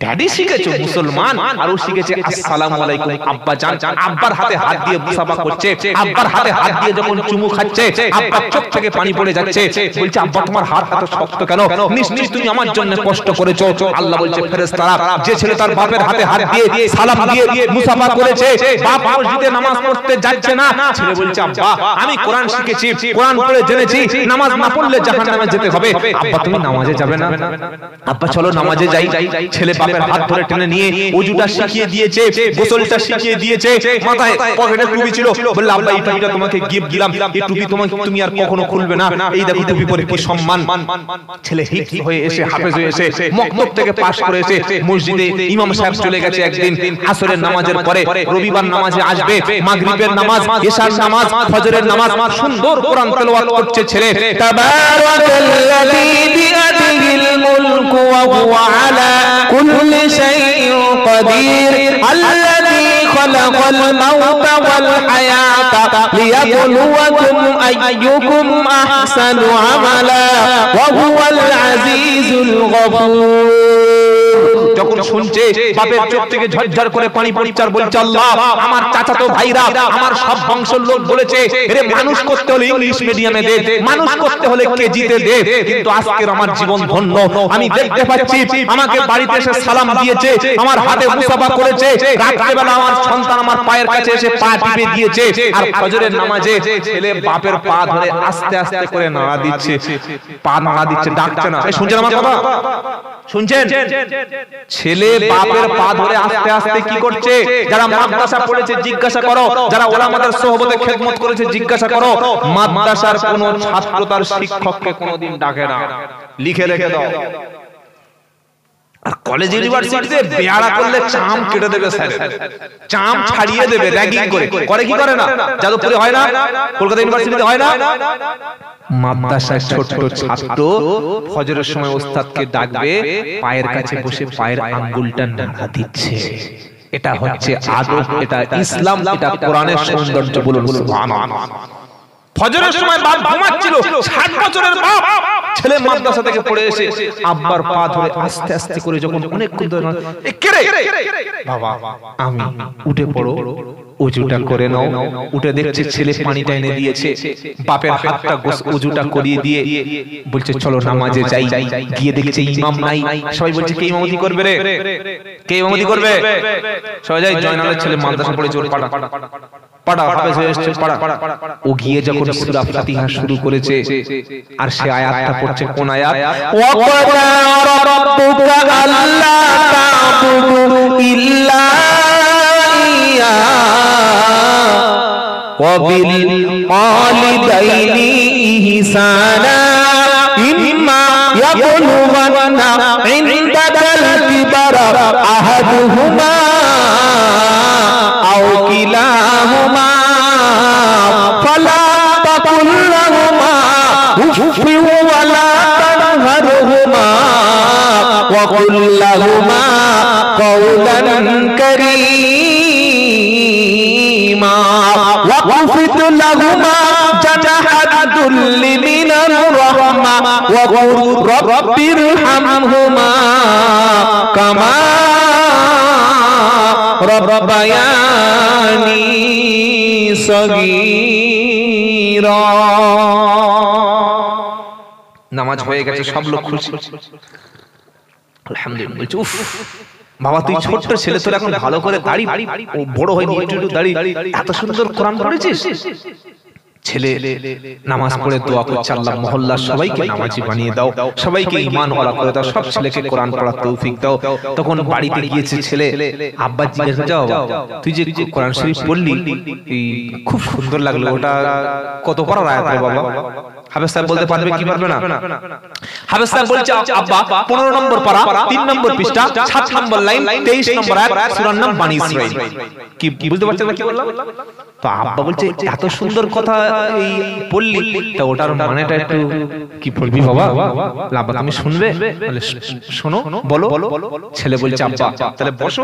ড্যাডি শিখেছে মুসলমান, আর ও শিখেছে আসসালামু আলাইকুম আব্বা জান। আব্বার হাতে হাত দিয়ে মুসাফা করছে, আব্বার হাতে হাত দিয়ে যখন চুমু খাচ্ছে, আব্বার চোখ থেকে পানি পড়ে যাচ্ছে। বলছে আব্বা তোমার হাত এত শক্ত কেন? নিশ্চয়ই তুমি আমার জন্য কষ্ট করেছো। আল্লাহ বলছে ফেরেশতারা, যে ছেলে তার বাপের হাতে হাত দিয়ে সালাম দিয়ে মুসাফা করেছে, বাপ মসজিদে নামাজ পড়তে যাচ্ছে না, ছেলে বলছে আব্বা আমি কোরআন শিখেছি, কোরআন পড়ে জেনেছি, নামাজ না পড়লে জাহান্নামে যেতে হবে। আব্বা তুমি নামাজে যাবে না? আব্বা চলো নামাজে যাই। ছেলে বাপের হাত ধরে টেনে নিয়ে ওযুটা শিখিয়ে দিয়েছে, গোসলটা শিখিয়ে দিয়েছে, মাথায় পকেটে টুপি ছিল, বলল আব্বা এটা তোমাকে গিফট দিলাম, এই টুপি তুমি আর কখনো খুলবে না, এই দেখো টুপি পরে কি সম্মান। ছেলে হিট হয়ে এসে হাফেজ হয়ে এসে মক্তব থেকে পাস করে এসে মসজিদে ইমাম সাহেব চলে গেছে একদিন আসরের নামাজের পরে, রবিবার নামাজে আসবে, মাগরিবের নামাজ, ইশার নামাজ, ফজরের নামাজ, সুন্দর কোরআন তেলাওয়াত করছে ছেলে। তাবারাকাল্লাযী বিয়াদিহিল মুলকু ওয়া হুয়া আলা কুল্লি শাইইন কাদির আল্লাযী খালাকাল মাউতা ওয়াল হায়াতা লিয়াবলুয়াকুম আইয়ুকুম আহসানু আমালা ওয়া হুয়াল আজিজুল গফুর। যখন শুনছে বাপের চোখ থেকে ঝরঝর করে পানি পড়ছে আর বলছে আল্লাহ আমার চাচাতো ভাইরা আমার সব বংশের লোক বলেছে এরে মানুষ করতে হলে ইংলিশ মিডিয়ামে দে, মানুষ করতে হলে কেজিতে দে, কিন্তু আজকের আমার জীবন ধন্য। আমি দেখতে পাচ্ছি আমাকে বাড়িতে এসে সালাম দিয়েছে, আমার হাতে মুসাফা করেছে, রাত্রিবেলা আমার সন্তান আমার পায়ের কাছে এসে পা টিপে দিয়েছে, আর ফজরের নামাজে ছেলে বাপের পা ধরে আস্তে আস্তে করে নাড়া দিচ্ছে, পা নাড়া দিচ্ছে, ডাকছে না। শুনছেন আমার কথা? শুনছেন? ছেলে বাপের পা ধরে আস্তে আস্তে কি করছে? যারা মাদ্রাসা পড়েছে জিজ্ঞাসা করো, যারা ওলামাদের সোহবতে খেদমত করেছে জিজ্ঞাসা করো, মাদ্রাসার কোন ছাত্র তার শিক্ষককে কোনোদিন ডাকে না, লিখে রেখে দাও। আর কলেজ ইউনিভার্সিটিতে বেয়ারা করলে চাম কেটে দেবে স্যার, চাম ছাড়িয়ে দেবে র্যাগিং করে। করে কি করে না? যাদবপুরে হয় না, কলকাতা ইউনিভার্সিটিতে হয় না। মাদ্রাসায় ছোট ছাত্র ফজরের সময় ওস্তাদকে ডাকবে, পায়ের কাছে বসে পায়ের আঙ্গুলটা নাড়া দিচ্ছে। এটা হচ্ছে আদব, এটা ইসলাম, এটা কোরআনের সৌন্দর্য। বলুন সুবহানাল্লাহ। ফজরের সময় বাপ ঘুমাচ্ছিল, 60 বছরের বাপ, ছেলে মাদ্রাসা থেকে পড়ে এসে আব্বার পা ধরে আস্তে আস্তে করে যখন অনেকক্ষণ ধরে বাবা আমি উঠে পড়ো, ওযুটা করে নাও। উঠে দেখছে ছেলে পানিটা এনে দিয়েছে, বাপের হাতটা ওযুটা করিয়ে দিয়ে বলছে চলো নামাজে যাই। গিয়ে দেখছে ইমাম নাই, সবাই বলছে কে ইমামতি করবে রে, কে ইমামতি করবে? সবাই যায়, জয়নালের ছেলে মাদ্রাসা পড়েছে, ওর পাড়া পাড়া হাফেজ হয়ে এসেছে, পাড়া। ও গিয়ে যখন সূরা ফাতিহা শুরু করেছে আর সে আয়াতটা পড়ছে, কোন আয়াত? ওয়া ক্বালা রাব্বুকা আল্লা তা'বুদু ইল্লা ইয়্যা ওয়া বিল ওয়ালিদাইনি ইহসানা ইম্মা ইয়াবলুগান্না ইনদাকাল কিবারা আহাদুহুমা আও কিলাহুমা ফালা তাকুল লাহুমা উফফি ওয়া লা তানহারহুমা ওয়া কুল লাহুমা কাওলান কারীমা ওয়া কুফিত লাহুমা জানাহাদ দুল্লি মিনার রাহমা ওয়া কুল রাব্বিরহামহুমা কামা রব্বায়ানি সগীরা। নামাজ হয়ে গেছে, সব লোক খুশি, আলহামদুলিল্লাহ। উফ বাবা তুই ছোট্ট ছেলে, তোর এখন ভালো করে দাড়ি, ও বড় হয়নি, একটু দাড়ি, এত সুন্দর কোরআন পড়েছিস। ছেলে নামাজ পড়ে দোয়া করছে, আল্লাহ মহল্লার সবাইকে নামাজি বানিয়ে দাও, সবাইকে ঈমান ওয়ালা করে দাও, সব ছেলেকে কোরআন পড়ার তৌফিক দাও। তখন বাড়িতে গিয়েছে ছেলে, আব্বা জিজ্ঞাসা, যাও তুই যে কোরআন শরীফ পড়লি খুব সুন্দর লাগলো, ওটা কত পারার আয়াত রে বাবা? হাফেজ সাহেব বলতে পারবে কি পারবে না? হাফেজ সাহেব বলছে, আব্বা 15 নম্বর পারা, 3 নম্বর পৃষ্ঠা, 7 নম্বর লাইন, 23 নম্বর আয়াত, সূরার নাম বানী ইসরাঈল। কি বুঝতে পারছেন না কি বললাম? তো আব্বা বলছে এত সুন্দর কথা এই পড়লি, তা ওটার মানেটা একটু কি পড়বি বাবা? আব্বা তুমি শুনবে? বলে শোনো, বলো। ছেলে বলছে আব্বা তাহলে বসো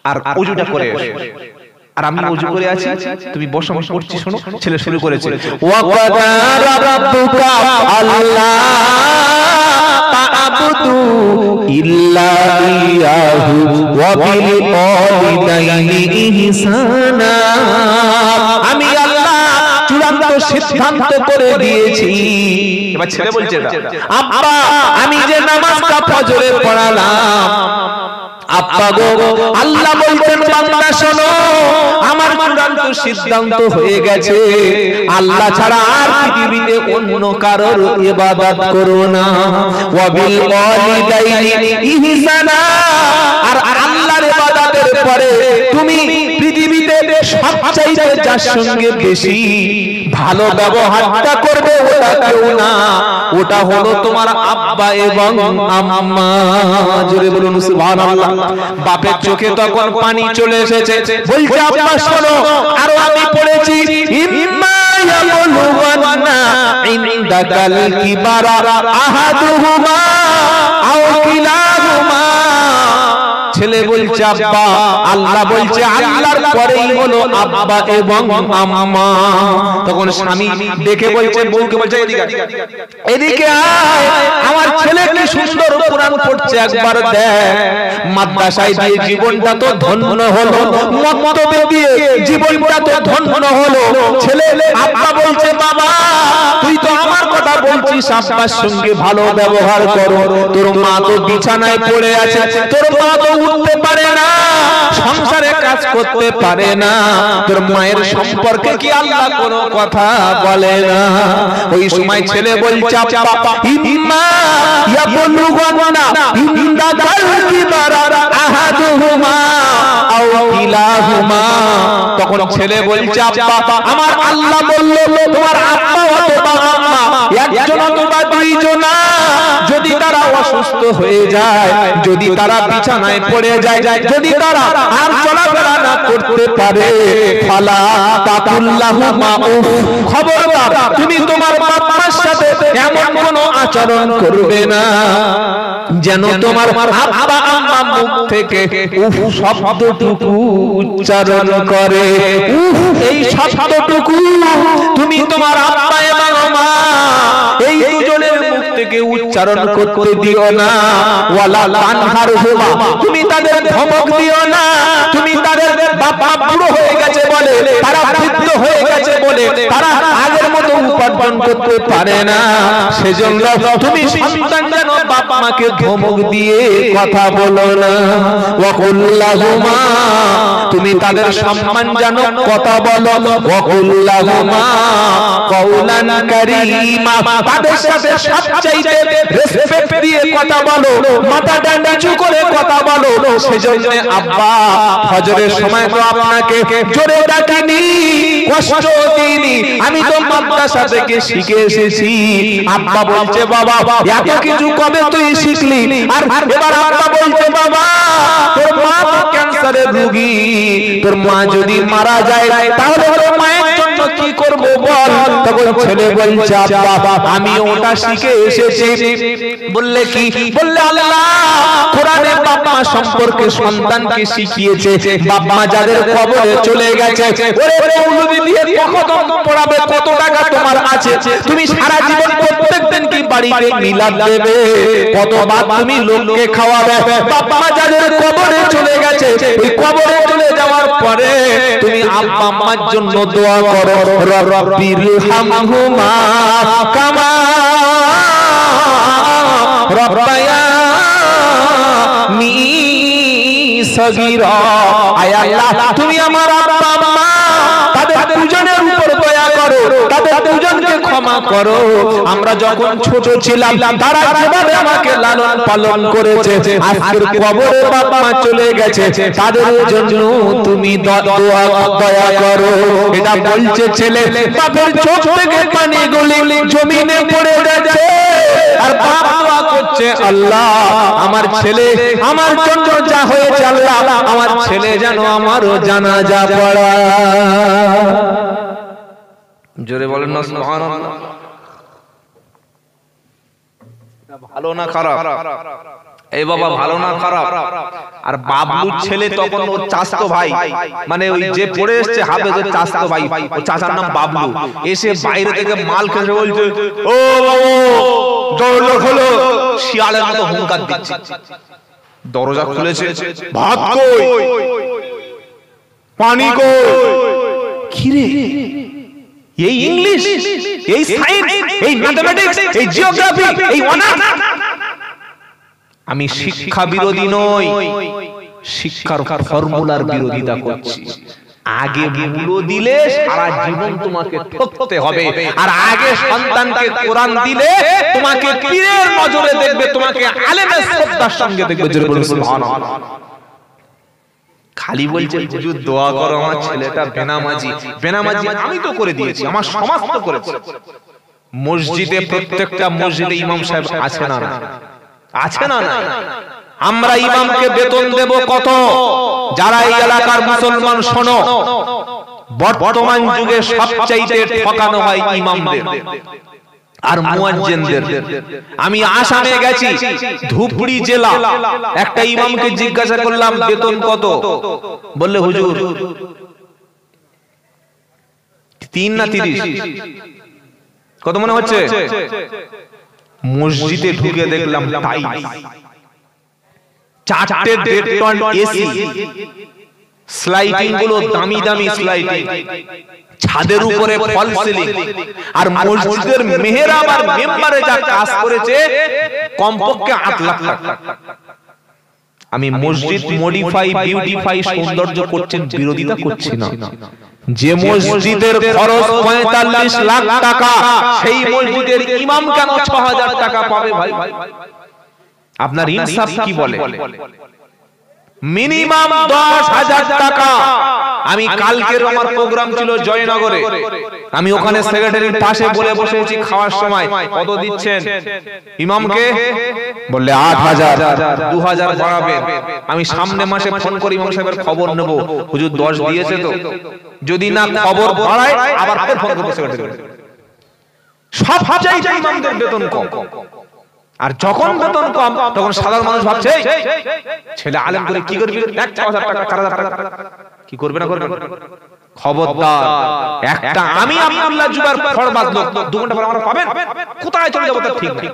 আর ওযুটা করে এসো। আর আমি ওযু করে আছি, তুমি বসো, আমি পড়ছি, শোনো। ছেলে শুরু করেছে, ওয়া ক্বালা রাব্বুকা আল্লা তা'বুদু ইল্লা ইয়্যাহু ওয়া বিল ওয়ালিদাইনি ইহসানা। আমি আল্লাহ চূড়ান্ত সিদ্ধান্ত করে দিয়েছি। এবার ছেলে বলছে, আব্বা আমি যে নামাজটা ফজরে পড়ালাম, আব্বা গো আল্লাহ বলতেন বান্দা শোনো, আমার চূড়ান্ত সিদ্ধান্ত হয়ে গেছে, আল্লাহ ছাড়া আর পৃথিবীতে অন্য কারোর ইবাদত করো না। ওয়া বিল ওয়ালিদাইনি ইহসানা, পরে তুমি পৃথিবীতে সবচাইতে যার সঙ্গে বেশি ভালো ব্যবহারটা করবে ওটা কেউ না, ওটা হলো তোমার আব্বা এবং আম্মা। জোরে বলুন সুবহানাল্লাহ। বাপের চোখে তখন পানি চলে এসেছে, বলছে আব্বা শোনো, আরো আমি পড়েছি ইম্মা ইয়াবলুগান্না ইনদাকাল কিবারা আহাদুহুমা আও কিলাহুমা। ছেলে বলছে আব্বা, আল্লাহ বলছে আল্লাহর পরেই হলো আব্বা এবং আম্মা। তখন স্বামী দেখে বলছে, বউকে বলছে এদিকে আয়, আমার ছেলে কি সুন্দর কোরআন পড়ছে, একবার দেখ। মাদ্রাসায় দিয়ে জীবনটা তো ধন্য হলো, মক্তবে দিয়ে জীবনটা তো ধন্য হলো। ছেলে আব্বা বলছে বাবা তুই তো আমার কথা বলছিস, আব্বার সঙ্গে ভালো ব্যবহার করো, তোর মা তো বিছানায় পড়ে আছে, তোর মা তো উঠতে পারে না, সংসারে কাজ করতে পারে না, তোর মায়ের সম্পর্কে কি আল্লাহ কোনো কথা বলে না? ওই সময় ছেলে বলছে আব্বা ইম্মা ইয়াবলুগান্না ইনদাকাল কিবারা আহাদুহুমা আও কিলাহুমা। তখন ছেলে বলছে আব্বা আমার আল্লাহ বলল তোমার আব্বা অথবা আম্মা একজন অথবা দুইজন, যদি তারা অসুস্থ হয়ে যায়, যদি তারা বিছানায় পড়ে যায়, যদি তারা আর চলাফেরা না করতে পারে, ফালা তাকুল্লাহুমা উফ, খবরদার তুমি তোমার বাবার সাথে এমন কোন আচরণ করবে না যেন তোমার আব্বা আম্মা মুখ থেকে উফ শব্দটুকু উচ্চারণ করে। উফ এই শব্দটুকু তুমি তোমার আব্বা এবং মা এই দুজনের মুখ থেকে উচ্চারণ করতে দিও না। ওয়ালা তানহারহুমা, তুমি তাদের ধমক দিও না, তুমি তাদের বাবা বুড়ো হয়ে গেছে বলে, তারা বৃদ্ধ হয়ে গেছে বলে তারা আগের মতো উপার্জন করতে পারে না, সেজন্য তুমি সন্তান যেন বাবা মাকে ধমক দিয়ে কথা বলো না। ওয়াকুল্লাহুমা, তুমি তাদের সম্মান জানো কথা বলো। ওয়াকুল্লাহুমা কওলান কারীমা, তাদের সাথে সবচাইতে রেসপেক্ট দিয়ে কথা বলো, মাথাটা নিচু করে কথা বলো। সেজন্য আব্বা ফজরের সময় তো আপনাকে জোরে ডাকিনি, কষ্ট দিইনি, আমি তো মাদ্রাসা থেকে শিখে এসেছি। আব্বা বলছে বাবা এত কিছু কবে তুই শিখলি? আর এবার আব্বা বলছে বাবা তোর মা তো ক্যান্সারের রোগী, তোর মা যদি মারা যায় তাহলে তোর মায়ের জন্য কি করব বল? তখন ছেলে বলছে আব্বা আমি ওটা শিখে এসেছি। বললে কি? বললে আল্লাহ কোরআনে বাবা সম্পর্কে সন্তানকে শিখিয়েছে, বাবা যাদের কবরে চলে গেছে, ওরে মৌলবি দিয়ে কত পড়াবে, কত টাকা তোমার আছে, তুমি সারা জীবন প্রত্যেকদিন কি বাড়িতে মিলাদ দেবে, কতবার তুমি লোককে খাওয়াবে, বাবা যাদের কবরে চলে গেছে ওই কবরে চলে যাওয়ার পরে তুমি আব্বা আম্মার জন্য দোয়া করো, রব্বির হামহুমা কামা রব্বায়ানি সগীরা। আয় আল্লাহ তুমি আমার আব্বা আম্মা তাদের দুজনের উপর দয়া করো, তাদের দুজনকে ক্ষমা করো। আমরা যখন ছোট ছিলাম তারা যেভাবে আমাকে লালন পালন করেছে, আজকের কবরে বাবা মা চলে গেছে, তাদের জন্য তুমি দয়া করো। এটা বলছে ছেলে, বাপের চোখ থেকে পানি গলি জমিনে পড়ে যাচ্ছে, আর বাপ দোয়া করছে আল্লাহ আমার ছেলে আমার জন্য যা হয়েছে আল্লাহ আমার ছেলে যেন আমারও জানাজা পড়ায়। জোরে বলেন না সুবহানাল্লাহ। ভালো না খারাপ? এই বাবা ভালো না খারাপ? আর বাবলুর ছেলে তখন ওর চাচাতো ভাই, মানে ওই যে পড়ে এসেছে হাফেজের চাচাতো ভাই, ও চাচার নাম বাবলু, এসে বাইরে থেকে মাল খেয়ে বলছে ও বাবু দরজা খোলো, শিয়ালের মতো হুঙ্কার দিচ্ছে। দরজা খুলেছে, ভাত কই, পানি কই, কি রে এই ইংলিশ, এই সায়েন্স, এই ম্যাথমেটিক্স, এই জিওগ্রাফি, এই অনার্স। আমি শিক্ষা বিরোধী নই, শিক্ষার ফর্মুলার বিরোধিতা করছি। আগে মূল্য দিলে সারা জীবন তোমাকে ঠকতে হবে, আর আগে সন্তানকে কোরআন দিলে তোমাকে পীরের নজরে দেখবে, তোমাকে আলেমের শ্রদ্ধার সঙ্গে দেখবে। জোরে বলুন সুবহানাল্লাহ। খালি বলছে হুজুর দোয়া করো আমার ছেলেটা বেনামাজি। বেনামাজি আমি তো করে দিয়েছি, আমার সমাজ তো করেছে। মসজিদে, প্রত্যেকটা মসজিদে ইমাম সাহেব আছে না? আছে না? আমরা ইমামকে বেতন দেব কত? যারা এই এলাকার মুসলমান শোনো, বর্তমান যুগে সবচাইতে ঠকানো হয় ইমামদের আর মুয়াজ্জিনদের। আমি আসামে গেছি, ধুপগুড়ি জেলা, একটা ইমামকে জিজ্ঞাসা করলাম বেতন কত? বললে হুজুর 3 না 30? কত মনে হচ্ছে? মসজিদে ঢুকে দেখলাম টাইলস, 4.5 টন এসি, স্লাইডিং গুলো দামি দামি স্লাইডিং, ছাদের উপরে ফল সিলিং, আর মসজিদের মেহরাব আর মেম্বারে যা কাজ করেছে কমপক্ষে 8 লাখ টাকা। আমি মসজিদ মডিফাই, বিউটিফাই, সৌন্দর্য করছেন, বিরোধিতা করছি না। যে মসজিদের খরচ 45 লাখ টাকা, সেই মসজিদের ইমাম কেন 6000 টাকা পাবে ভাই? আপনার ইনসাফ কি বলে? মিনিমাম 10,000 টাকা। আমি কালকের আমার প্রোগ্রাম ছিল জয়নগরে, আমি ওখানে সেক্রেটারির পাশে বলে বসেছি খাওয়ার সময়, কত দিচ্ছেন ইমামকে? বললে 8,000। 2,000 বাড়াবেন। আমি সামনে মাসে ফোন করে ইমাম সাহেবের খবর নেব, হুজুর 10 দিয়েছে তো, যদি না খবর বাড়ায় আবার ফোন করব সেক্রেটারি। সব চাইছে ইমামদের বেতন কম, আর যখন বেতন কম তখন সাধারণ মানুষ ভাবছে ছেলে আলেম করে কি করবি, 1,000 টাকা 4,000 টাকা কি করবে না করবে। খবরদার, একটা আমি আব্দুল্লাহ জুবাইর ফরবাদ লোক, 2 ঘন্টা পর আমরা পাবেন, কোথায় চলে যাব তার ঠিক নেই।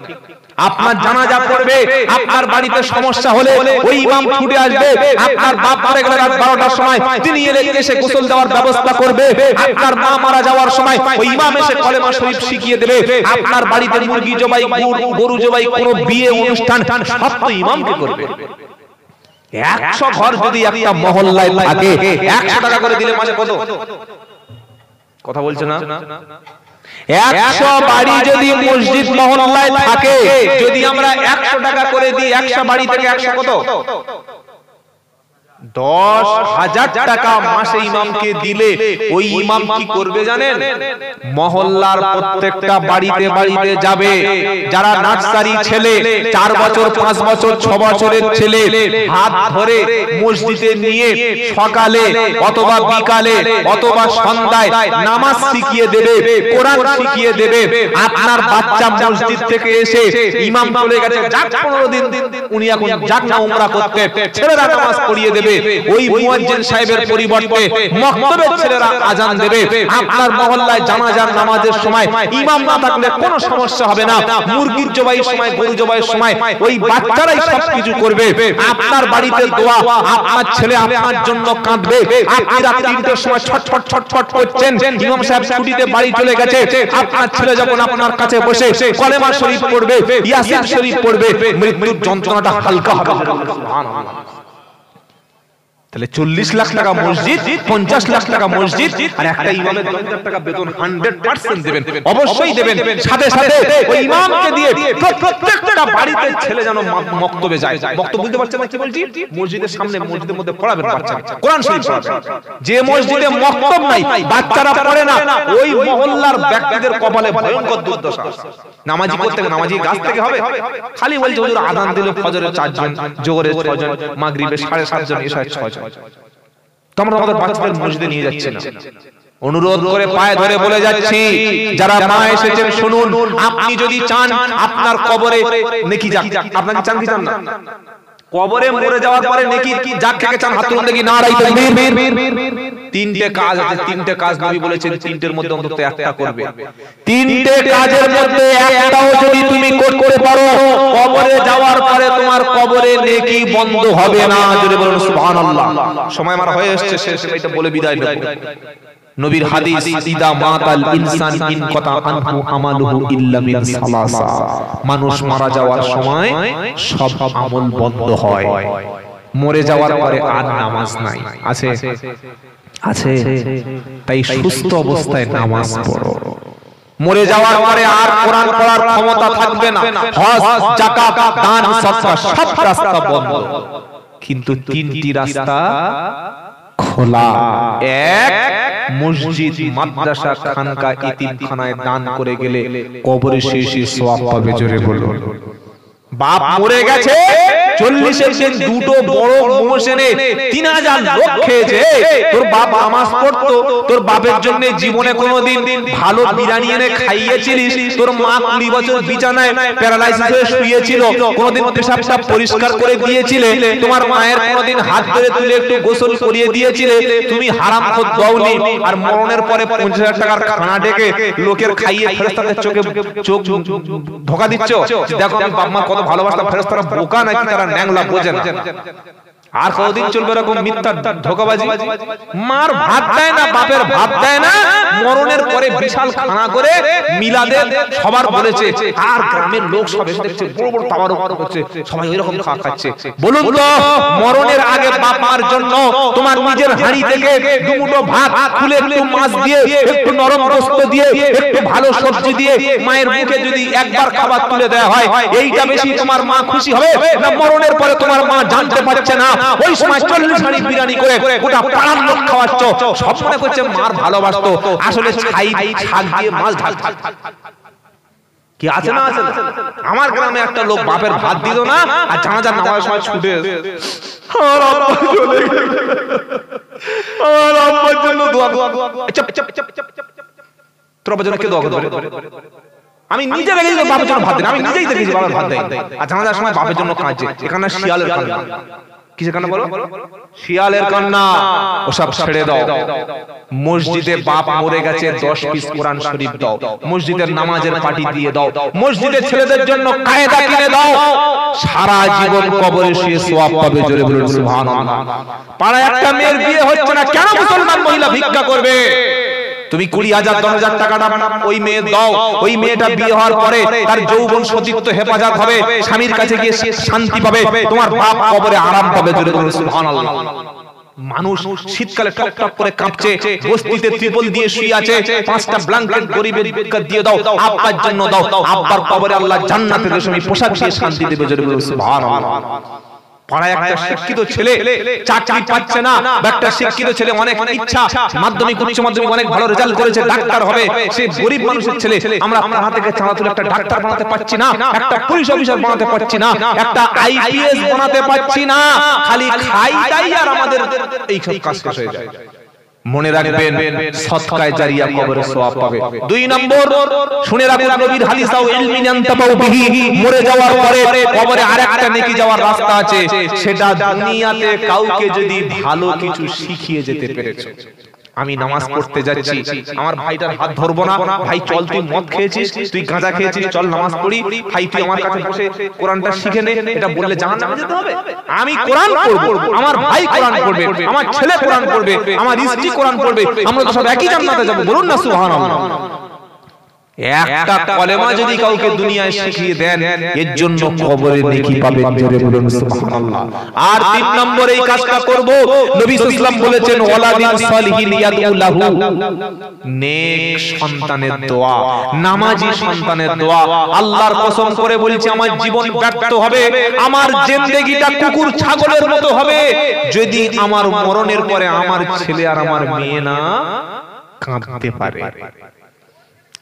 আপনার জানাজা পড়বে, আপনার বাড়িতে সমস্যা হলে ওই ইমাম ছুটে আসবে, আপনার বাপ মারা গেলে রাত 12টার সময় তিনি এসে গোসল দেওয়ার ব্যবস্থা করবে, আপনার মা মারা যাওয়ার সময় ওই ইমাম এসে কলেমা শরীফ শিখিয়ে দেবে, আপনার বাড়িতে মুরগি জবাই, গরু জবাই, কোনো বিয়ে অনুষ্ঠান সব তো ইমামকে করবে। 100 ঘর যদি একটা মহল্লায় থাকে, 100 টাকা করে দিলে মাসে কত? কথা বলছে না? 100 বাড়ি যদি মসজিদ মহল্লায় থাকে, যদি আমরা 100 টাকা করে দিই, 100 বাড়ি থেকে 100 কত? 10,000 টাকা মাসে ইমামকে দিলে ওই ইমাম কি করবে জানেন? মহল্লার প্রত্যেকটা বাড়িতে বাড়িতে যাবে, যারা নার্সারি ছেলে, 4 বছর 5 বছর 6 বছরের ছেলে, হাত ধরে মসজিদে নিয়ে সকালে অথবা বিকালে অথবা সন্ধ্যায় নামাজ শিখিয়ে দেবে, কোরআন শিখিয়ে দেবে। আপনার বাচ্চা মসজিদ থেকে এসে ইমাম চলে গেছে, যাক 15 দিন উনি এখন যাক না উমরা করতে, ছেলেরা নামাজ পড়িয়ে দেবে। ওই মুয়াজ্জিন সাহেবের পরিবর্তে মক্তবের ছেলেরা আজান দেবে। আপনার মহল্লায় জানাজার নামাজের সময় ইমাম না থাকলে কোনো সমস্যা হবে না। মুরগির জবাইয়ের সময়, গরু জবাইয়ের সময় ওই বাচ্চারাই সবকিছু করবে। আপনার বাড়িতে দোয়া, আপনার ছেলে আপনার জন্য কাঁদবে, আপনি রাত 3টের সময় ছটফট ছটফট করছেন, ইমাম সাহেব ছুটিতে বাড়ি চলে গেছে, আপনার ছেলে যখন আপনার কাছে বসে কলেমা শরীফ পড়বে, ইয়াসিন শরীফ পড়বে, মৃত্যুর যন্ত্রণাটা হালকা হবে। সুবহানাল্লাহ। তাহলে 40 লাখ টাকা মসজিদ, 50 লাখ টাকা মসজিদ, আর একটা ইমামের 10,000 টাকা বেতন 100% দেবেন, অবশ্যই দেবেন। সাথে সাথে ওই ইমামকে দিয়ে প্রত্যেকটা বাড়িতে ছেলে যেন মক্তবে যায়। বক্তব্য বুঝতে পারছেন না কি বলছি? মসজিদের সামনে, মসজিদের মধ্যে পড়াবেন বাচ্চা, কোরআন শরীফ পড়াবেন। যে মসজিদে মক্তব নাই, বাচ্চারা পড়ে না, ওই মহল্লার ব্যক্তিদের কপালে ভয়ঙ্কর দুর্দশা। নামাজি করতে গেলে নামাজি গাছ থেকে হবে? খালি বলছে হুজুর আযান দিলে ফজরের 4 জন, জোহরের 6 জন, মাগরিবের 7.5 জন, ইশার 6 জন। তোমরা আমাদের বাচ্চাদের মসজিদে নিয়ে যাচ্ছে না। অনুরোধ করে পায়ে ধরে বলে যাচ্ছি, যারা মা এসেছেন শুনুন, আপনি যদি চান আপনার কবরে নেকি যাক, আপনাকে চান কি চান না? কবরে মরে যাওয়ার পরে নেকি যাক থেকে চান? হাত তুলুন দেখি। নারায়ে তাকবীর। 3টে কাজ আছে, 3টে কাজ নবী বলেছেন, 3টের মধ্যে অন্তত একটা করবে। 3টে কাজের মধ্যে একটাও যদি তুমি করতে পারো, কবরে যাওয়ার পরে তোমার কবরে নেকি বন্ধ হবে না। জোরে বলুন সুবহানাল্লাহ। সময় আমার হয়ে এসেছে, শেষ এটা বলে বিদায় নেব। নবীর হাদিস, ইদা মাতাল ইনসান ইনকাতা আনহু আমালুহু ইল্লা মিন সালাসা। মানুষ মারা যাওয়ার সময় সব আমল বন্ধ হয়। মরে যাওয়ার পরে আর নামাজ নাই। আছে আছে, তাই সুস্থ অবস্থায় নামাজ পড়ো। মরে যাওয়ার পরে আর কোরআন পড়ার ক্ষমতা থাকবে না। হজ, যাকাত, দান, সাদকা সব রাস্তা বন্ধ। কিন্তু তিনটি রাস্তা খোলা। এক, মসজিদ, মাদ্রাসা, খানকা, ইতিমখানায় দান করে গেলে কবরে শেষে সওয়াব পাবে। জোরে বলুন। বাপ মরে গেছে, 40-এর দিন দুটো বড় মোষ এনে 3000 লোক খেয়েছে। তোর বাপ নামাজ পড়তো, তোর বাপের জন্য জীবনে কোনোদিন ভালো বিরিয়ানি এনে খাইয়েছিলিস? তোর মা 20 বছর বিছানায় প্যারালাইসিস হয়ে শুয়েছিল, কোনোদিন পেশাবটা পরিষ্কার করে দিয়েছিলে? তোমার মায়ের কোনোদিন হাত ধরে তুলে একটু গোসল করিয়ে দিয়েছিলে? তুমি হারাম খোর দাওনি, আর মরণের পরে 50,000 টাকার খানা ডেকে লোকের খাইয়ে ফেরেশতাদের চোখে চোখ ধোকা দিচ্ছ। দেখো আমি বাপ মা কত ভালোবাসতাম, ফেরেশতারা বোকা নাকি তারা ন্যাংলা বোঝে না। আর কতদিন চলবে এরকম মিথ্যা ধোঁকাবাজি? মার ভাত দেয় না, বাপের ভাত দেয় না, মরণের পরে বিশাল খানা করে মিলাদে সবার বলেছে। আর গ্রামের লোক সব এসে দেখছে বড় বড় তাওয়ার উপর হচ্ছে, সবাই ওইরকম খাওয়া খাচ্ছে। বলুন তো, মরণের আগে বাপ মার জন্য তোমার নিজের হাঁড়ি থেকে দুমুঠো ভাত খুলে একটু মাছ দিয়ে, একটু নরম গোশত দিয়ে, একটু ভালো সবজি দিয়ে মায়ের মুখে যদি একবার খাবার তুলে দেওয়া হয়, এইটা বেশি তোমার মা খুশি হবে না মরণের পরে তোমার মা জানতে পারছে না ওই সময় 40 হাঁড়ি বিরিয়ানি করে গোটা পাড়ার লোক খাওয়াচ্ছ? সব মনে করছে মার ভালোবাসতো, আসলে ছাই শাক দিয়ে মাছ ঢাল কি আছে না আছে? আমার গ্রামে একটা লোক বাপের ভাত দিল না, আর জানাজার নামাজের সময় ছুটে আমার আব্বা চলে গেল, আমার আব্বার জন্য দোয়া। তোর আব্বার জন্য কে দোয়া করবে? আমি নিজে দেখেছি বাপের জন্য ভাত দেন, আমি নিজেই দেখেছি বাবার ভাত দেয়, আর জানাজার সময় বাপের জন্য কাঁদছে। এখানে শিয়ালের কান্না। কিসের কান্না বলো? শিয়ালের কান্না। ওসব ছেড়ে দাও। মসজিদে বাপ মরে গেছে, 10 পিস কোরআন শরীফ দাও। মসজিদের নামাজের পার্টি দিয়ে দাও। মসজিদের ছেলেদের জন্য কায়দা কিনে দাও। সারা জীবন কবরে শুয়ে সওয়াব পাবে। জোরে বলুন সুবহানাল্লাহ। পাড়ায় একটা মেয়ের বিয়ে হচ্ছে না, কেন মুসলমান মহিলা ভিক্ষা করবে? তুমি 20,000 10,000 টাকা ওই মেয়ে দাও, ওই মেয়েটা বিয়ে হওয়ার পরে তার যৌবন সতীত্ব হেফাজত হবে, স্বামীর কাছে গিয়ে শান্তি পাবে, তোমার বাপ কবরে আরাম পাবে। জোরে বলুন সুবহানাল্লাহ। মানুষ শীতকালে টক টক করে কাঁপছে, বস্তিতে ত্রিপল দিয়ে শুয়ে আছে, 5টা ব্ল্যাঙ্কেট গরিবের ভিক্ষা দিয়ে দাও, আব্বার জন্য দাও, আব্বার কবরে আল্লাহ জান্নাতের রেশমি পোশাক দিয়ে শান্তি দেবে। জোরে বলুন সুবহানাল্লাহ। পাড়ায় একটা শিক্ষিত ছেলে চাকরি পাচ্ছে না, একটা শিক্ষিত ছেলে অনেক ইচ্ছা, মাধ্যমিক উচ্চ মাধ্যমিক অনেক ভালো রেজাল্ট করেছে, ডাক্তার হবে, সে গরিব মানুষের ছেলে। আমরা আপনার হাত থেকে চাঁদা তুলে একটা ডাক্তার বানাতে পারছি না, একটা পুলিশ অফিসার বানাতে পারছি না, একটা আইপিএস বানাতে পারছি না, খালি খাই তাই আর আমাদের এই সব কাজ শেষ হয়ে যায়। মনে রাখবেন, সদকায়ে জারিয়া কবরে সওয়াব পাবে। 2 নম্বর, শুনে রাখুন নবীর হাদিস, আও ইলমিন আনতাবাউ বিহি, মরে যাওয়ার পরে কবরে আরেকটা নেকি যাওয়ার রাস্তা আছে, সেটা দুনিয়াতে কাউকে যদি ভালো কিছু শিখিয়ে যেতে পেরেছো। আমি নামাজ পড়তে যাচ্ছি, আমার ভাইটার হাত ধরবো না, ভাই চল তুই মদ খেয়েছিস, তুই গাঁজা খেয়েছিস, চল নামাজ পড়ি, ভাই তুই আমার কাছে বসে কোরআনটা শিখে নে, এটা বললে জাহান্নামে যেতে হবে? আমি কোরআন পড়বো, আমার ভাই কোরআন পড়বে, আমার ছেলে কোরআন পড়বে, আমার স্ত্রী কোরআন পড়বে, আমরা তো সব একই জান্নাতে যাব। বলুন না সুবহানাল্লাহ। একটা কলেমা যদি কাউকে দুনিয়ায় শিখিয়ে দেন, এর জন্য কবরে নেকি পাবেন। জোরে বলুন সুবহানাল্লাহ। আর 3 নম্বর এই কাজটা করব, নবী সাল্লাল্লাহু আলাইহি ওয়াসাল্লাম বলেছেন, ওয়ালাদিন সালিহিন ইয়াদউ লাহু, নেক সন্তানের দোয়া, নামাজি সন্তানের দোয়া। আল্লাহর কসম করে বলছি, আমার জীবন ব্যর্থ হবে, আমার জিন্দেগিটা কুকুর ছাগলের মতো হবে যদি আমার মরণের পরে আমার ছেলে আর আমার মেয়ে না কাঁদতে পারে।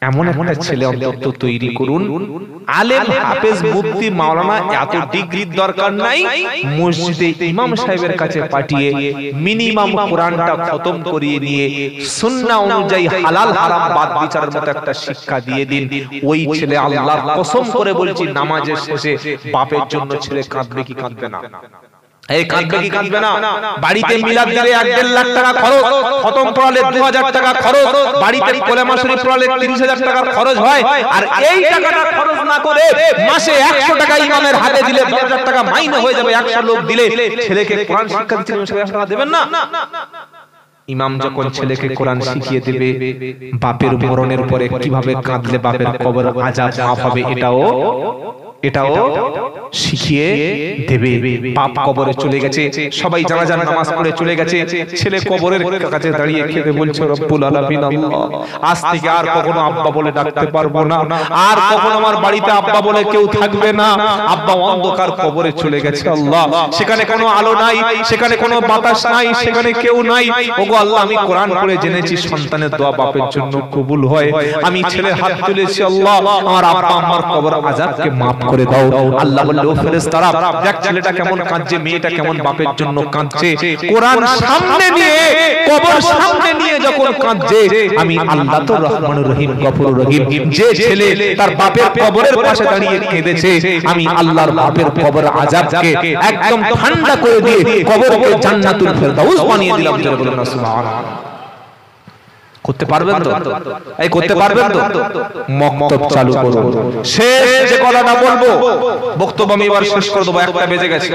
এমন একটা ছেলে অন্তত তৈরি করুন, আলেম, হাফেজ, মুফতি, মাওলানা, এত ডিগ্রির দরকার নাই, মসজিদে ইমাম সাহেবের কাছে পাঠিয়ে মিনিমাম কোরআনটা খতম করিয়ে নিয়ে সুন্নাহ অনুযায়ী হালাল হারাম বাদ বিচারের মতো একটা শিক্ষা দিয়ে দিন। ওই ছেলে, আল্লাহর কসম করে বলছি, নামাজের শেষে বাপের জন্য ছেলে কাঁদবে কি কাঁদবে না? এই কাঁদবে কি কাঁদবে না? বাড়িতে মিলাদ দিলে 1.5 লাখ টাকা খরচ, খতম পড়ালে 2000 টাকা খরচ, বাড়িতে কলেমা শরীফ পড়ালে 30,000 টাকা খরচ হয়, আর এই টাকাটা খরচ না করে মাসে 100 টাকা ইমামের হাতে দিলে 2000 টাকা মাইনে হয়ে যাবে। 100 লোক দিলে ছেলেকে কোরআন শিক্ষা দিতে 100 টাকা দেবেন না? ইমাম যখন ছেলেকে কোরআন শিখিয়ে দেবে, বাপের মরণের পরে কিভাবে কাঁদলে বাপের কবর আযাব মাফ হবে এটাও এটাও শিখিয়ে দেবে। বাপ কবরে চলে গেছে, সবাই জানাজা নামাজ পড়ে চলে গেছে, ছেলে কবরের কাছে দাঁড়িয়ে খেতে বলছে রব্বুল আলামিন আল্লাহ, আজ থেকে আর কখনো আব্বা বলে ডাকতে পারবো না, আর কখনো আমার বাড়িতে আব্বা বলে কেউ থাকবে না। আব্বা অন্ধকার কবরে চলে গেছে আল্লাহ, সেখানে কোনো আলো নাই, সেখানে কোনো বাতাস নাই, সেখানে কেউ নাই। ওগো আল্লাহ, আমি কোরআন পড়ে জেনেছি সন্তানের দোয়া বাপের জন্য কবুল হয়। আমি ছেলের হাত তুলেছি আল্লাহ, আমার আব্বা আমার কবর আযাবকে maaf করে দাও। আল্লাহ বলল ও ফেরেশতারা, দেখ ছেলেটা কেমন কাঁদছে, মেয়েটা কেমন বাপের জন্য কাঁদছে। কোরআন সামনে নিয়ে, কবর সামনে নিয়ে যখন কাঁদছে, আমি আল্লাহ তো রহমানুর রহিম গফুরুর রহিম, যে ছেলে তার বাপের কবরের পাশে দাঁড়িয়ে কেঁদেছে, আমি আল্লাহর বাপের কবর আযাবকে একদম ঠান্ডা করে দিয়ে কবরকে জান্নাতুল ফেরদাউস বানিয়ে দিলাম। জোরে বলুন সুবহানাল্লাহ। করতে পারবেন তো? এই করতে পারবেন তো? মক্তব চালু করুন। শেষ যে কথাটা বলবো, বক্তব্য আমি এবার শেষ করে দেবো, একটা বেজে গেছে।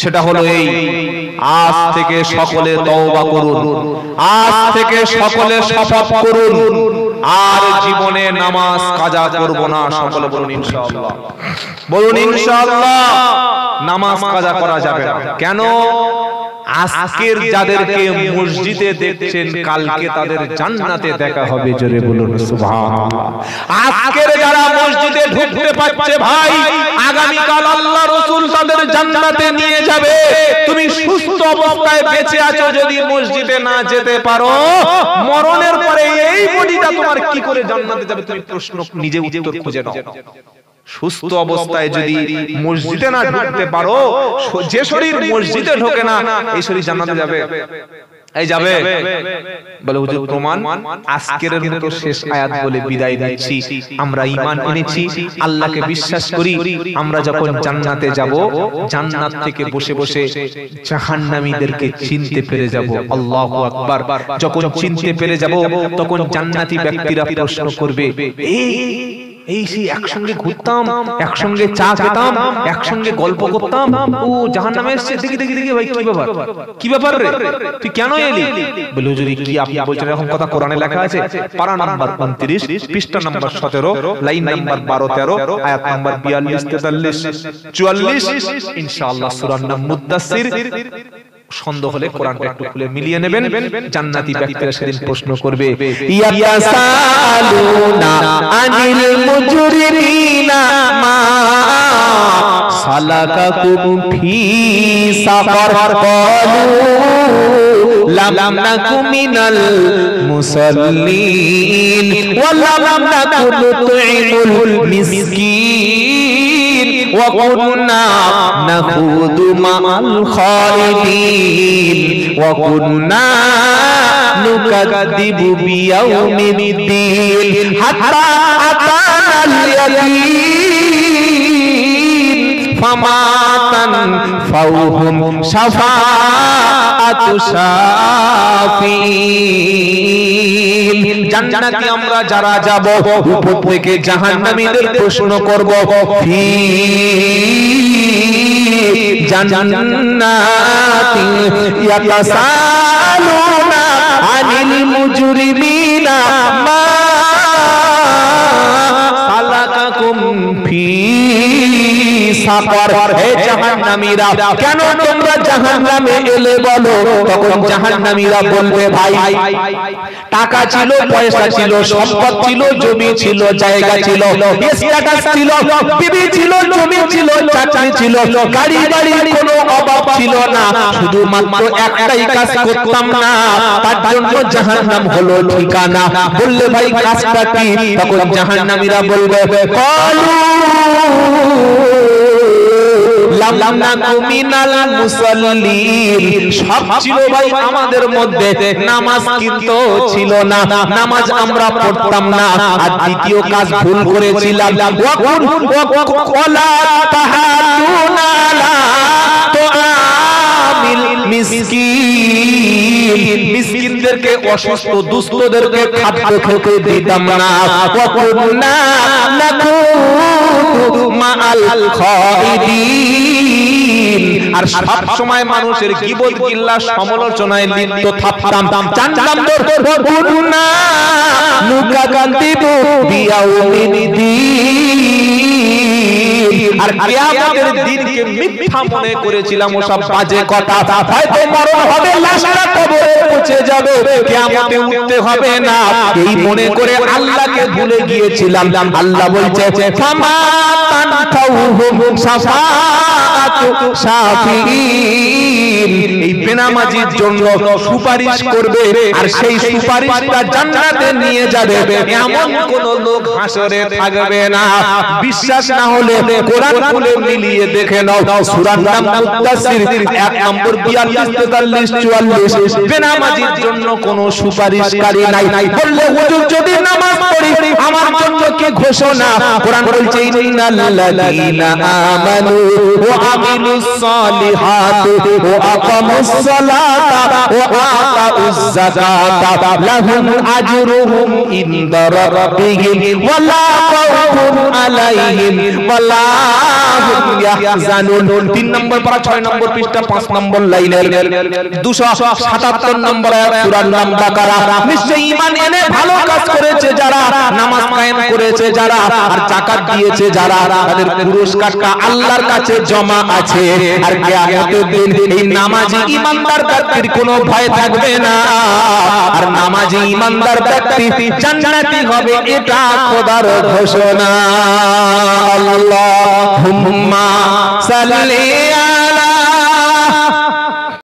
সেটা হলো এই, আজ থেকে সকলে তওবা করুন, আজ থেকে সকলে শপথ করুন, আর জীবনে নামাজ কাজা করব না। সকলে বলুন ইনশাআল্লাহ, বলুন ইনশাআল্লাহ। নামাজ কাজা করা যাবে না। কেন? আজকের যাদেরকে মসজিদে দেখছেন, কালকে তাদের জান্নাতে দেখা হবে। জোরে বলুন সুবহানাল্লাহ। আজকের যারা মসজিদে ঢুকতে পারছে ভাই, আগামী কাল আল্লাহ রাসূল তাদের জান্নাতে নিয়ে যাবে। তুমি সুস্থ অবস্থায় বেঁচে আছো, যদি মসজিদে না যেতে পারো, মরণের পরে এই বডিটা তোমার কি করে জান্নাতে যাবে? তুমি প্রশ্ন নিজে উত্তর খুঁজে নাও। সুস্থ অবস্থায় যদি মসজিদে না ঢুকতে পারো, যে শরীর মসজিদে ঢোকে না, এই শরীর জান্নাতে যাবে? এই যাবে? বলে হুজুর প্রমাণ। আজকের মতো শেষ আয়াত বলে বিদায় দিচ্ছি। আমরা ঈমান এনেছি, আল্লাহকে বিশ্বাস করি। আমরা যখন জান্নাতে যাব, জান্নাত থেকে বসে বসে জাহান্নামীদেরকে চিনতে পেরে যাব। আল্লাহু আকবার। যখন চিনতে পেরে যাব, তখন জান্নাতি ব্যক্তিরা প্রশ্ন করবে, এই সেই একসঙ্গে ঘুরতাম, একসঙ্গে চা খেতাম, একসঙ্গে গল্প করতাম, ও জাহান্নামে এসেছে, দেখি দেখি দেখি ভাই, কি ব্যাপার, কি ব্যাপার রে, তুই কেন এলি? বলে হুজুর কি আপনি বলছেন এরকম কথা? কোরআনে লেখা আছে, পারা নাম্বার 29, পৃষ্ঠা নাম্বার 17, লাইন নাম্বার 12-13, আয়াত নাম্বার 42, 43, 44, ইনশাআল্লাহ সূরার নাম মুদ্দাসসির। সন্দেহ হলে কোরআনটা একটু খুলে মিলিয়ে নেবেন। জান্নাতি ব্যক্তিরা সেদিন প্রশ্ন করবে, ইয়াতাসালুনা আনিল মুজরিমিনা মা সালাকাকুম ফি সাকার ক্বালু লাম নাকু মিনাল মুসাল্লিন ওয়া লাম নাকু নুতঈমুল মিসকিন ওয়া কুননা নাখুদু মা'আল খালিদিন ওয়া কুননা নুকাদ্দিবু বিয়াউমিদ্দিন হাত্তা আতানাল ইয়াকিন ফামাতান ফাউহুম শাফাআতু শাফিন। জান্নাতে আমরা যারা যাব, উপর থেকে জাহান্নামীদের প্রশ্ন করব, ফি জান্নাতি ইয়াতাসালুনা আনিল মুজরিমিনা মা সালাকাকুম ফি সাকার। হে জাহান্নামীরা, কেন তোমরা জাহান্নামে এলে বলো? তখন জাহান্নামীরা বলবে, ভাই টাকা ছিল, পয়সা ছিল, সম্পদ ছিল, জমি ছিল, জায়গা ছিল, স্ট্যাটাস ছিল, বিবি ছিল, জমি ছিল, চাকরি ছিল, গাড়ি বাড়ির কোনো অভাব ছিল না, শুধুমাত্র একটাই কাজ করতাম না, তার জন্য জাহান্নাম হলো ঠিকানা। বললে ভাই কাজটা কি? তখন জাহান্নামীরা বলবে, ক্বালু লাম নাকু মিনাল মুসাল্লিন। সব ছিল ভাই আমাদের মধ্যে, নামাজ কিন্তু ছিল না, নামাজ আমরা পড়তাম না। আর দ্বিতীয় কাজ ভুল করেছিলাম, ওয়ালা তাহাতুনা লা তুআমিল মিসকিন। মিসকিনদেরকে, অসুস্থ দুস্থদেরকে খাদ্য খেতে দিতাম না। ওয়া কুননা নাকুতু মা'আল খালিদিন। আর সব সময় মানুষের গীবত গিল্লা সমালোচনায় লিপ্ত থাকতাম। জানতাম না নুকাদ্দিবু বিয়াউমিদ্দিন। আর কিয়ামতের দিনকে মিথ্যা মনে করেছিলাম ওসব বাজে কথা হয়তো মরণ হবে লাশটা কবরে পৌঁছে যাবে কিয়ামতে উঠতে হবে না এই মনে করে আল্লাহকে ভুলে গিয়েছিলাম আল্লাহ বলছে ফামা তানফাউহুম শাফাআতু শাফিঈন এই বেনামাজির জন্য সুপারিশ করবে আর সেই সুপারিশটা জান্নাতে নিয়ে যাবে এমন কোন লোক হাসরে থাকবে না বিশ্বাস না হলে কোরআন খুলে মিলিয়ে দেখে নাও সূরা নাম মুদাসসির 1 নম্বর 42 43 44 বেনামাজির জন্য কোনো সুপারিশকারী নাই বললে হুজুর যদি নামাজ পড়ি আমার জন্য কি ঘোষণা কোরআন বলছে ইন্নাল্লাযীনা আমানু ওয়া আমিলুস সালিহাতি ওয়া আকামুস সালাতা ওয়া আতাউজ যাকাতা লাহুম আজরুহুম ইনদা রাব্বিহিম ওয়া লা খাউফুন আলাইহিম ওয়া লা হুম ইয়াহজানুন 3 নম্বর পারা 6 নম্বর পৃষ্ঠা 5 নম্বর লাইনের 277 নম্বর আয়াত সূরা নাম বাকারা নিশ্চয়ই ঈমান এনে ভালো কাজ করেছে যারা নামাজ কায়েম করেছে যারা আর যাকাত দিয়েছে যারা তাদের পুরস্কারটা আল্লাহর কাছে জমা আছে আর কিয়ামতের দিন এই নামাজি ঈমানদার ব্যক্তির কোনো ভয় থাকবে না আর নামাজি ঈমানদার ব্যক্তি জান্নাতি হবে এটা খোদার ঘোষণা আল্লাহুম্মা সাল্লি